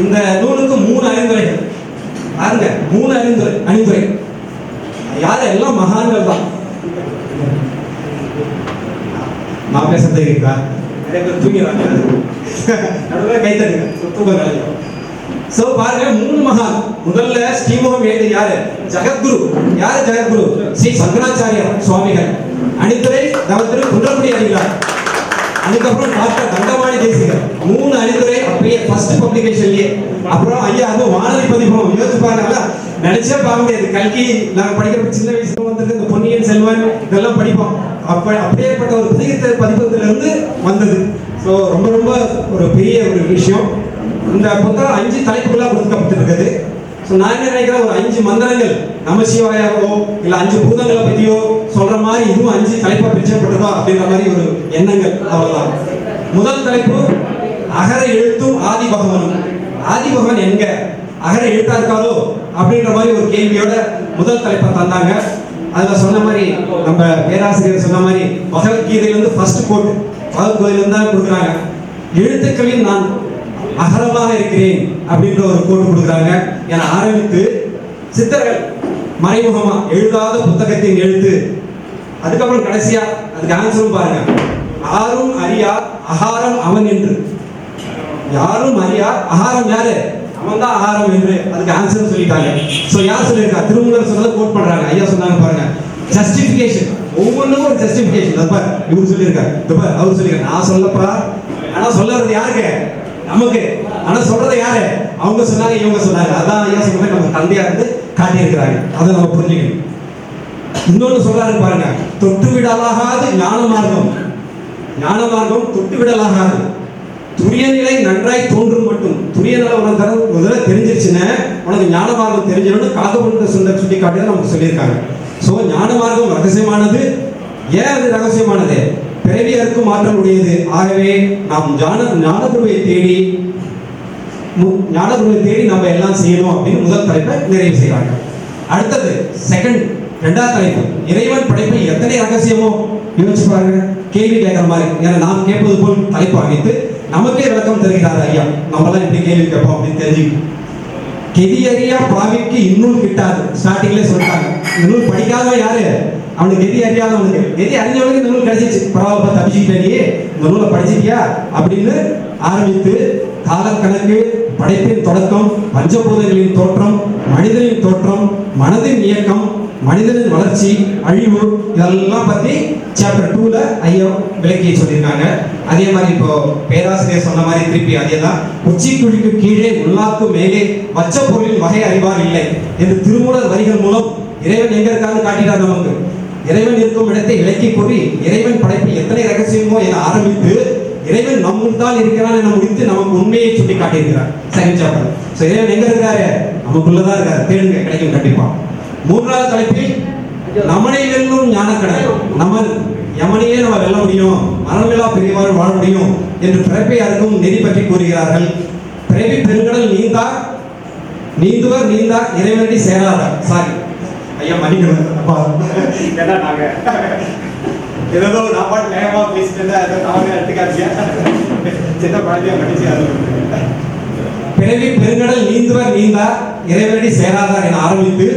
இந்த நூலுக்கு 3 அறிந்துரைகள் பாருங்க, 3 அணிந்துரை. யார் எல்லாம் மகான்கள் தான். நான் பேசுறது இருக்கா? நிறைய பேர் தூங்கிறாங்க, நடுவில் கை தட்டுங்க, தூக்கம் கலையும். சோ பாருங்க, 3 மகான். முதல்ல ஸ்ரீமுகம் எழுதி யாரு? ஜகத்குரு. யாரு ஜகத்குரு? ஸ்ரீ சங்கராச்சாரிய சுவாமிகள். அணிந்துரை திரு குன்றக்குடி அடிகளார். அதுக்கப்புறம் டாக்டர் தண்டபாணி தேசிகர். 3 அணிந்துரை அப்படியே ஃபர்ஸ்ட் பப்ளிகேஷன்லயே. அப்புறம் ஐயா அது வானொலி பதிப்பகம். யோசிச்சு பாருங்க, நினைச்சே பார்க்க முடியாது. கல்கி நாங்க படிக்கிற சின்ன வயசுல வந்திருக்க இந்த பொன்னியின் செல்வன் இதெல்லாம் படிப்போம். அப்படியேப்பட்ட ஒரு புதிய பதிப்பகத்துல இருந்து வந்தது. ஸோ ரொம்ப ரொம்ப ஒரு பெரிய ஒரு விஷயம். இந்த புத்தகம் 5 தலைப்புகளாக கொடுக்கப்பட்டிருக்குது. ஸோ நான் என்ன நினைக்கிறேன், ஒரு 5 மந்திரங்கள் நமசிவாயாவோ இல்லை 5 பூதங்களை பற்றியோ சொல்ற மாதிரி இதுவும் 5 தலைப்பாக பிரிச்சப்பட்டதோ அப்படின்ற மாதிரி ஒரு எண்ணங்கள், அவ்வளவுதான். முதல் தலைப்பு அகர எழுத்தும் ஆதி பகவனும். ஆதி பகவன் எங்க? அகர எழுத்தா இருக்காரோ அப்படின்ற மாதிரி ஒரு கேள்வியோட முதல் தலைப்பை தந்தாங்க. அதுல சொன்ன மாதிரி நம்ம பேராசிரியர் சொன்ன மாதிரி பகவத்கீதையிலிருந்து ஃபர்ஸ்ட் கோட் பகவத்கீதையிலிருந்து தான் கொடுக்குறாங்க. எழுத்துக்களில் நான் அகரமாக இருக்கிறேன் அப்படின்ற ஒரு கோட் கொடுக்குறாங்க. என ஆரம்பித்து சித்தர்கள் மறைமுகமா எழுதாத புத்தகத்தின் எழுத்து. அதுக்கப்புறம் கடைசியா அதுக்கு ஆன்சரும் பாருங்க, யாரும் அறியா அகாரம் அவன் என்று. யாரும் அறியா அகாரம் யாரு? அவன் தான் ஆகாரம் என்று அதுக்கு ஆன்சர் சொல்லிட்டாங்க. சோ யார் சொல்லியிருக்கா? திருமூலர் சொன்னதை கோட் பண்றாங்க. ஐயா சொன்னாங்க பாருங்க, ஜஸ்டிபிகேஷன். ஒவ்வொன்றுக்கும் ஒரு ஜஸ்டிபிகேஷன். அது பாரு, இவர் சொல்லியிருக்காரு, அவர் சொல்லியிருக்காரு. நான் சொல்லப்பா, ஆனா சொல்றது யாருக்கு? நமக்கு. ஆனா சொல்றது யாரு? அவங்க சொன்னாங்க, இவங்க சொன்னாங்க. அதான் ஐயா சொன்ன நம்ம தந்தையா இருந்து காட்டியிருக்கிறாங்க. அதை நம்ம புரிஞ்சுக்கணும். இன்னொன்னு சொல்றாரு பாருங்க, தொட்டு விடலாகாது ஞான மார்க்கம். ஞான மார்க்கம் தொட்டு விடலாகாது. துரிய நிலை நன்றாய் தோன்றும் மட்டும். துரிய நிலை உனக்கு தர முதல்ல தெரிஞ்சிருச்சுன்னா உனக்கு ஞான மார்க்கம் தெரிஞ்சிடணும். காகபுரத்தை சுந்தர் சுட்டி காட்டி நமக்கு சொல்லியிருக்காங்க. ஸோ ஞான மார்க்கம் ரகசியமானது. ஏன் அது ரகசியமானது? பிறவியருக்கும் மாற்றம் உடையது. ஆகவே நாம் ஞானகுருவை தேடி நம்ம எல்லாம் செய்யணும் அப்படின்னு முதல் தலைப்பை நிறைவு செய்யறாங்க. அடுத்தது இரண்டாவது தலைப்பு, இறைவன் படைப்பில் எத்தனை ரகசியமோ யோசிச்சு பாருங்க. கேள்வி கேட்கிற மாதிரி, ஏன்னா நாம் கேட்பது போல் தலைப்பு அமைத்து நமக்கே விளக்கம் தருகிறார் ஐயா. நம்மளாம் எப்படி கேள்வி கேட்போம் அப்படின்னு தெரிஞ்சுக்கணும். கெதியறியா பாவிக்கு இன்னும் கிட்டாது. ஸ்டார்டிங்ல சொல்றாங்க, இந்த நூல் படிக்காதவன் யாரு? அவனுக்கு கெதி அறியாதவனுக்கு. கெதி அறிஞ்சவனுக்கு இந்த நூல் கிடைச்சிச்சு, பரவாயில்ல தப்பிச்சுக்கிட்டே இந்த நூலை படிச்சிட்டியா அப்படின்னு ஆரம்பித்து காலக்கணக்கு, படைப்பின் தொடக்கம், பஞ்சபூதங்களின் தோற்றம், மனிதனின் தோற்றம், மனதின் இயக்கம், மனிதனின் வளர்ச்சி, அழிவு, இதெல்லாம் பத்தி சாப்டர் 2ல ஐயா விளக்கி சொல்லியிருக்காங்க. அதே மாதிரி இப்போ பேராசிரியர் சொன்ன மாதிரி திருப்பி அதே தான், உச்சி குழிக்கு கீழே உள்ளாக்கு மேலே வச்ச பொருளின் வகை அறிவார் இல்லை என்று திருமூலர் வரிகள் மூலம் இறைவன் எங்க இருக்கான்னு காட்டினார் நமக்கு. இறைவன் இருக்கும் இடத்தை விளக்கி கூறி இறைவன் படைப்பில் எத்தனை ரகசியமோ என ஆரம்பித்து இறைவன் நம்முள் தான் இருக்கிறான் என முடித்து நமக்கு உண்மையை சுட்டி காட்டியிருக்கிறார். Second chapter. ஸோ இறைவன் எங்க இருக்காரு? நமக்குள்ளதான் இருக்காரு. தேடுங்க, கிடைக்கும் கண்டிப்பா. மூன்றாவது தலைப்பில் நமனை வெல்லும் ஞானக்கடல். நம்ம யமனையே நம்ம வெல்ல முடியும், மரணமில்லா பெரியவாறு வாழ முடியும் என்று பிறப்பை அறுக்கும் நெறி பற்றி கூறுகிறார்கள். பிறவி பெருங்கடல் நீந்துவர் நீந்தார் இறைவனடி சேராதார். சாரி ஐயா, மன்னிக்கணும். ஏன்னா நாங்க ஏதோ நான் பாட்டு வேகமா பேசிட்டு எடுத்துக்காச்சியா சின்ன குழந்தைய படிச்சு. பிறவி பெருங்கடல் நீந்துவர் நீந்தார் இறைவனடி சேராதார் என ஆரம்பித்து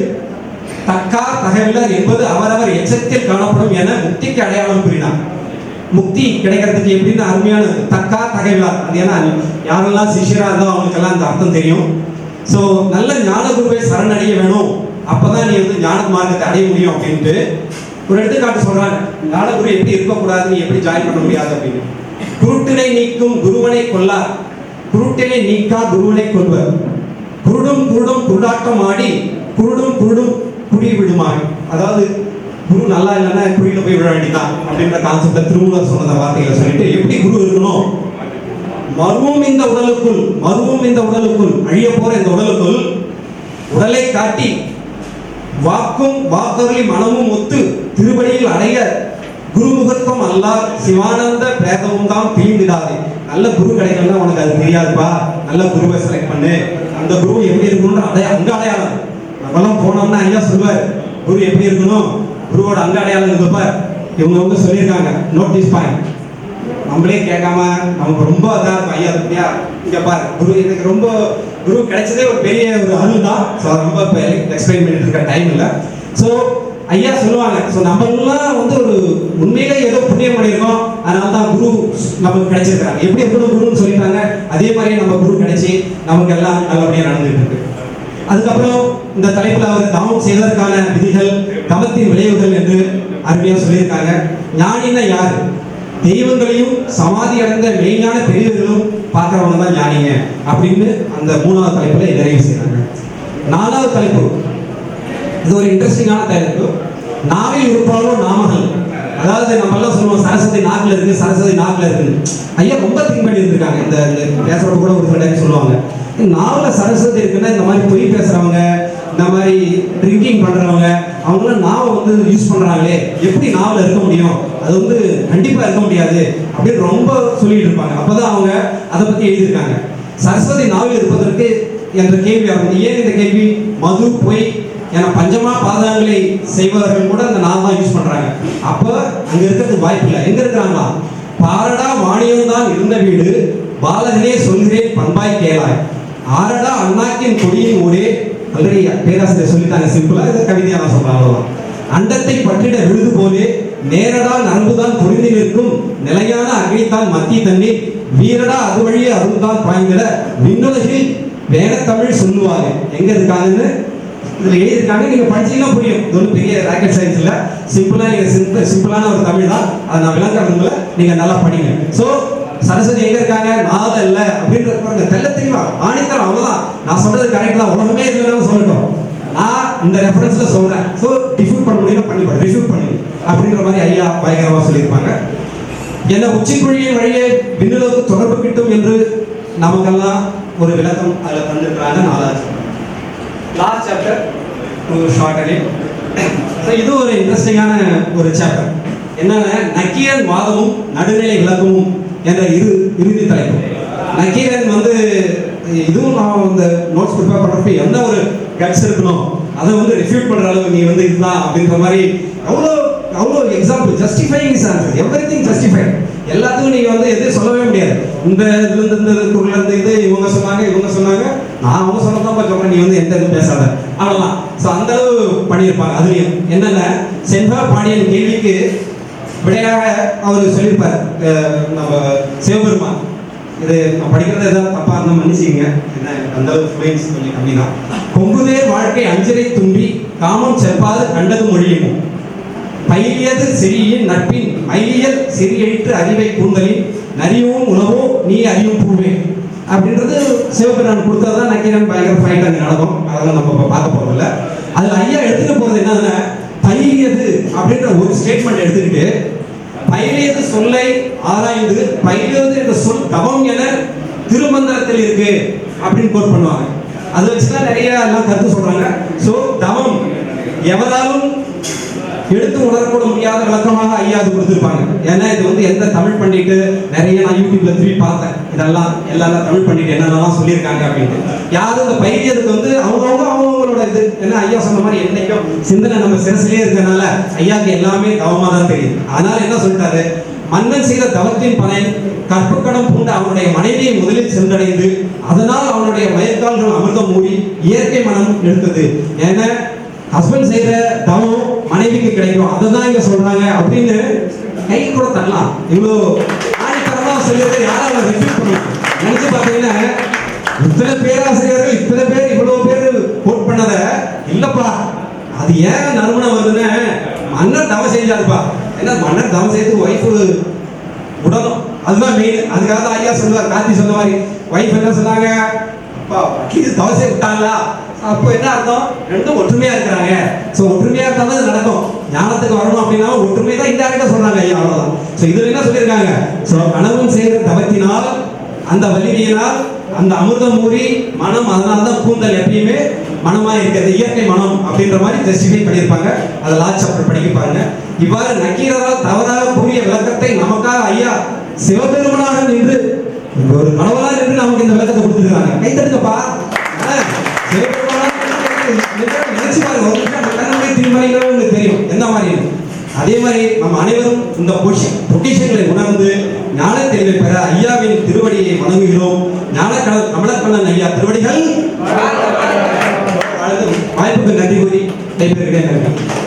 தக்கா தகவலர் என்பது அவரவர் எச்சத்தில் காணப்படும் என முக்திக்கு அடையாளம் கூறினார். முக்தி கிடைக்கிறதுக்கு எப்படின்னு அருமையான தக்கா தகவலர். அது ஏன்னா யாரெல்லாம் சிஷியரா இருந்தோ அவங்களுக்கெல்லாம் அந்த அர்த்தம் தெரியும். ஸோ நல்ல ஞான குருவை சரணடைய வேணும், அப்பதான் நீ வந்து ஞான மார்க்கத்தை அடைய முடியும் அப்படின்ட்டு ஒரு எடுத்துக்காட்டு சொல்றாங்க. ஞான குரு எப்படி இருக்கக்கூடாது, நீ எப்படி ஜாயின் பண்ண முடியாது அப்படின்னு. குருட்டினை நீக்கும் குருவனை கொல்லார், குருட்டினை நீக்கா குருவனை கொள்வர். குருடும் குருடும் குருடாட்டம் ஆடி குருடும் குருடும் குடி விடுமாய். அதாவது குரு நல்லா இல்லைன்னா குடியில போய் விட வேண்டியதான் அப்படின்ற கான்செப்ட திருமூலர் சொன்ன வார்த்தைகளை சொல்லிட்டு எப்படி குரு இருக்கணும்? மருவும் இந்த உடலுக்குள் அழிய போற இந்த உடலுக்குள் உடலை காட்டி வாக்கும் வாக்கருளி மனமும் ஒத்து திருவடியில் அடைய குருமுகத்துவம் அல்லார் சிவானந்த பேதமும் தான் பிரிந்திடாது. நல்ல குரு கிடைக்கலன்னா உனக்கு அது தெரியாதுப்பா. நல்ல குருவை செலக்ட் பண்ணு. அந்த குரு எப்படி இருக்கணும்னு அங்க அடையாளம். நம்மளாம் போனோம்னா ஐயா சொல்லுவார், குரு எப்படி இருக்கணும், குருவோட அங்க அடையாளம் இருப்பார். இவங்க சொல்லியிருக்காங்க, நோட்டீஸ் பாயிண்ட். நம்மளே கேட்காம நமக்கு ரொம்ப இதாக இருக்கும். ஐயா பத்தியா இங்கே பாரு குரு, எனக்கு ரொம்ப குரு கிடைச்சதே ஒரு பெரிய ஒரு அருள் தான். ஸோ ரொம்ப இப்போ எக்ஸ்பிளைன் பண்ணிட்டு இருக்க டைம் இல்லை. ஸோ ஐயா சொல்லுவாங்க, ஸோ நம்மளாம் வந்து ஒரு உண்மையிலே ஏதோ புண்ணியம் பண்ணியிருக்கோம், அதனால தான் குரு நமக்கு கிடைச்சிருக்காங்க. எப்படி இருக்கணும் குருன்னு சொல்லிட்டாங்க, அதே மாதிரியே நம்ம குரு கிடைச்சி நமக்கு எல்லாம் நல்லபடியாக நடந்துட்டு இருக்கு. அதுக்கப்புறம் இந்த தலைப்பில் அவர் தவம் செய்வதற்கான விதிகள், தவத்தின் விளைவுகள் என்று அருமையாக சொல்லியிருக்காங்க. ஞானின்னா யார்? தெய்வங்களையும் சமாதி அடைந்த மெயினான பெரியவர்களும் பார்க்குறவங்க தான் ஞானிங்க அப்படின்னு அந்த 3வது தலைப்பில் நிறைவு செய்கிறாங்க. 4வது தலைப்பு, இது ஒரு இன்ட்ரெஸ்டிங்கான தலைப்பு. நாவில் இருப்பாலும் நாமகள். அதாவது நம்ம எல்லாம் சொல்லுவோம் சரஸ்வதி நாக்கில் இருக்கு, சரஸ்வதி நாக்கில் இருக்கு. ஐயா ரொம்ப திங்க் பண்ணி இருந்திருக்காங்க. இந்த பேசுறப்ப கூட ஒரு சில டைம் சொல்லுவாங்க, நாவில் சரஸ்வதி இருக்குன்னா இந்த மாதிரி பொய் பேசுறவங்க, இந்த மாதிரி ட்ரிங்கிங் பண்றவங்க, அவங்களாம் நாவை வந்து யூஸ் பண்றாங்களே, எப்படி நாவில் இருக்க முடியும்? அது வந்து கண்டிப்பா இருக்க முடியாது அப்படின்னு ரொம்ப சொல்லிட்டு இருப்பாங்க. அப்பதான் அவங்க அதை பத்தி எழுதியிருக்காங்க. சரஸ்வதி நாவில் இருப்பதற்கு என்ற கேள்வி ஆகும். ஏன் இந்த கேள்வி? மது, பொய் என பஞ்சமா பாதங்களை செய்பவர்கள் கூட அந்த நாள் தான் யூஸ் பண்றாங்க. அப்ப அங்க இருக்கிறதுக்கு வாய்ப்பு இல்லை. எங்க இருக்கிறாங்களா? பாரடா வாணியம் தான் இருந்த வீடு, பாலகனே சொல்கிறேன் பண்பாய் கேளாய், ஆரடா அண்ணாக்கின் கொடியின் ஊரே. ஆல்ரெடி பேராசிரியர் சொல்லிட்டாங்க, சிம்பிளா இதை கவிதையா நான் சொல்றேன், அவ்வளவுதான். அண்டத்தை பற்றிட விழுது போலே நேரடா நரம்புதான் பொருந்தி நிற்கும், நிலையான அகைத்தான் மத்திய தண்ணீர், வீரடா அது வழியே அருள்தான் பாய்ந்திட, விண்ணுலகில் வேற தமிழ் சொல்லுவாரு. எங்க இருக்காங்கன்னு இதுல எழுதியிருக்காங்க. நீங்க படிச்சீங்கன்னா புரியும். இது ஒரு பெரிய ராக்கெட் சயின்ஸ் இல்ல, சிம்பிளா நீங்க சிம்பிளான ஒரு தமிழ் தான். அதை நான் விளங்குறதுல நீங்க நல்லா படிங்க. சோ சரஸ்வதி எங்க இருக்காங்க? நாத இல்ல அப்படின்ற தெல்ல தெளிவா ஆணித்தரம். அவ்வளவுதான், நான் சொல்றது கரெக்ட் தான். உலகமே இதுல சொல்லட்டும், நான் இந்த ரெஃபரன்ஸ்ல சொல்றேன். ஸோ டிஃப்யூட் பண்ண முடியும், பண்ணி ரிஃப்யூட் பண்ணி அப்படின்ற மாதிரி ஐயா பயங்கரமா சொல்லியிருப்பாங்க. என்ன உச்சிக்குழியின் வழியே விண்ணுலகு தொடர்பு கிட்டும் என்று நமக்கெல்லாம் ஒரு விளக்கம் அதில் தந்துருக்கிறாங்க. 4வது லாஸ்ட் சாப்டர் ஷார்ட் அடி. இது ஒரு இன்ட்ரெஸ்டிங்கான ஒரு சாப்டர். என்னன்னா நக்கீரன் வாதமும் நடுநிலை விளக்கமும் என்ற இறுதி தலைப்பு. நக்கீரன் வந்து இதுவும் நான் இந்த நோட்ஸ் ப்ரிப்பேர் பண்ணுறப்ப எந்த ஒரு கட்ஸ் இருக்கணும், அதை வந்து ரிஃப்யூட் பண்ணுற அளவு நீ வந்து இதுதான் அப்படின்ற மாதிரி அவ்வளோ example. Justifying is answer, everything justified. எல்லாத்துக்கும் நீங்கள் வந்து எதுவும் சொல்லவே முடியாது. இந்த இதுலேருந்து இந்த பொருள்லேருந்து இது இவங்க சொன்னாங்க, நான் அவங்க சொன்னதான் சொல்கிறேன், நீ வந்து எந்த இதுவும் பேசாத, அவ்வளோதான். ஸோ அந்த அளவு பண்ணியிருப்பாங்க. அதுலேயும் என்னென்ன செண்பா பாண்டியன் கேள்விக்கு விடையாக அவர் சொல்லியிருப்பார் நம்ம சிவபெருமான். இது நான் படிக்கிறது ஏதாவது தப்பா இருந்தால் மன்னிச்சிங்க, என்ன அந்த அளவுக்கு ஃப்ளூயன்ஸ் சொல்லி அப்படின்னா, கொங்குதேர் வாழ்க்கை அஞ்சரை தும்பி காமம் செப்பாது கண்டது மொழியும், பயிலியது சிறியின் நட்பின் மைலியல் சிறியெழுத்து அறிவை கூந்தலின் நரியும் உணவோ நீ அறியும் பூவே அப்படின்றது சிவபெருமான் கொடுத்ததான் நக்கீரன் பயங்கர ஃபைட் அங்கே நடக்கும். அதெல்லாம் நம்ம பார்க்க போறதில்ல. அதில் ஐயா எடுத்துக்க போறது என்னன்னா, பயிலியது அப்படின்ற ஒரு ஸ்டேட்மெண்ட் எடுத்துக்கிட்டு, பயிலியது சொல்லை ஆராய்ந்து பயிலியது என்ற சொல் தவம் என திருமந்திரத்தில் இருக்கு அப்படின்னு கோட் பண்ணுவாங்க. அதை வச்சுதான் நிறைய எல்லாம் கருத்து சொல்றாங்க. ஸோ தவம் எவராலும் எடுத்து உணரக்கூட முடியாத விளக்கமாக ஐயா அது கொடுத்துருப்பாங்க. ஏன்னா இது வந்து எந்த தமிழ் பண்ணிட்டு நிறைய நான் யூடியூப்ல திரும்பி பார்த்தேன், இதெல்லாம் எல்லாரும் தமிழ் பண்ணிட்டு என்னென்னலாம் சொல்லியிருக்காங்க அப்படின்ட்டு. யாரும் இந்த பயிரியதுக்கு வந்து அவங்களோட இது என்ன ஐயா சொன்ன மாதிரி என்னைக்கும் சிந்தனை நம்ம சிரசிலே இருக்கனால ஐயாவுக்கு எல்லாமே தவமாக தான் தெரியுது. அதனால என்ன சொல்லிட்டாரு, மன்னன் செய்த தவத்தின் பலன் கற்பக்கடம் பூண்ட அவனுடைய மனைவியை முதலில் சென்றடைந்து அதனால் அவனுடைய வயற்கால்கள் அமிர்தம் மூடி இயற்கை மனம் எடுத்தது. ஏன்னா ஹஸ்பண்ட் செய்யற தவம் மனைவிக்கு கிடைக்கும், அதை தான் இங்க சொல்றாங்க அப்படின்னு கை கூட தரலாம். இவ்வளோ ஆணித்தரமா சொல்லியது யாராவது ரிப்பீட் பண்ணுவாங்க. நினைச்சு பார்த்தீங்கன்னா இத்தனை பேராசிரியர்கள் இத்தனை பேர் இவ்வளவு பேர் கோட் பண்ணத இல்லப்பா, அது ஏன் நறுமணம் வருதுன்னு மன்னர் தவம் செஞ்சாருப்பா. ஏன்னா மன்னர் தவம் செய்து ஒய்ஃபு உடனும் அதுதான் மெயின். அதுக்காக தான் ஐயா சொல்லுவார், கார்த்தி சொன்ன மாதிரி ஒய்ஃப் என்ன சொன்னாங்க, அப்பா இது தவசை விட்டாங்களா, அப்போ என்ன அர்த்தம், ரெண்டும் ஒற்றுமையா இருக்கிறாங்க. ஸோ ஒற்றுமையா இருந்தாலும் அது நடக்கும். ஞானத்துக்கு வரணும் அப்படின்னா ஒற்றுமை தான் இன்டைரக்டா சொல்றாங்க ஐயா, அவ்வளவுதான். ஸோ இதுல என்ன சொல்லியிருக்காங்க, ஸோ கணவன் செய்கிற தவத்தினால் அந்த வலிமையினால் அந்த அமிர்தம் ஊறி மனம், அதனால தான் கூந்தல் எப்பயுமே மனமா இருக்கிறது, இயற்கை மனம் அப்படின்ற மாதிரி ஜஸ்டிஃபை பண்ணியிருப்பாங்க. அதை லாஸ்ட் சாப்டர் படிக்க பாருங்க. இவ்வாறு நக்கீரரால் தவறாக கூறிய விளக்கத்தை நமக்காக ஐயா சிவபெருமனாக நின்று ஒரு கணவனாக நின்று நமக்கு இந்த விளக்கத்தை கொடுத்துருக்காங்க. கை தட்டுங்கப்பா. நினைச்சு பாருங்க, திருமறைகள் தெரியும் எந்த மாதிரி. அதே மாதிரி நம்ம அனைவரும் இந்த பொக்கிஷங்களை உணர்ந்து ஞான தெளிவை பெற ஐயாவின் திருவடியை வணங்குகிறோம். ஞானக்கடல் கமலக்கண்ணன் ஐயா திருவடிகள் வாய்ப்புக்கு நன்றி கூறி விடைபெறுகிறேன்.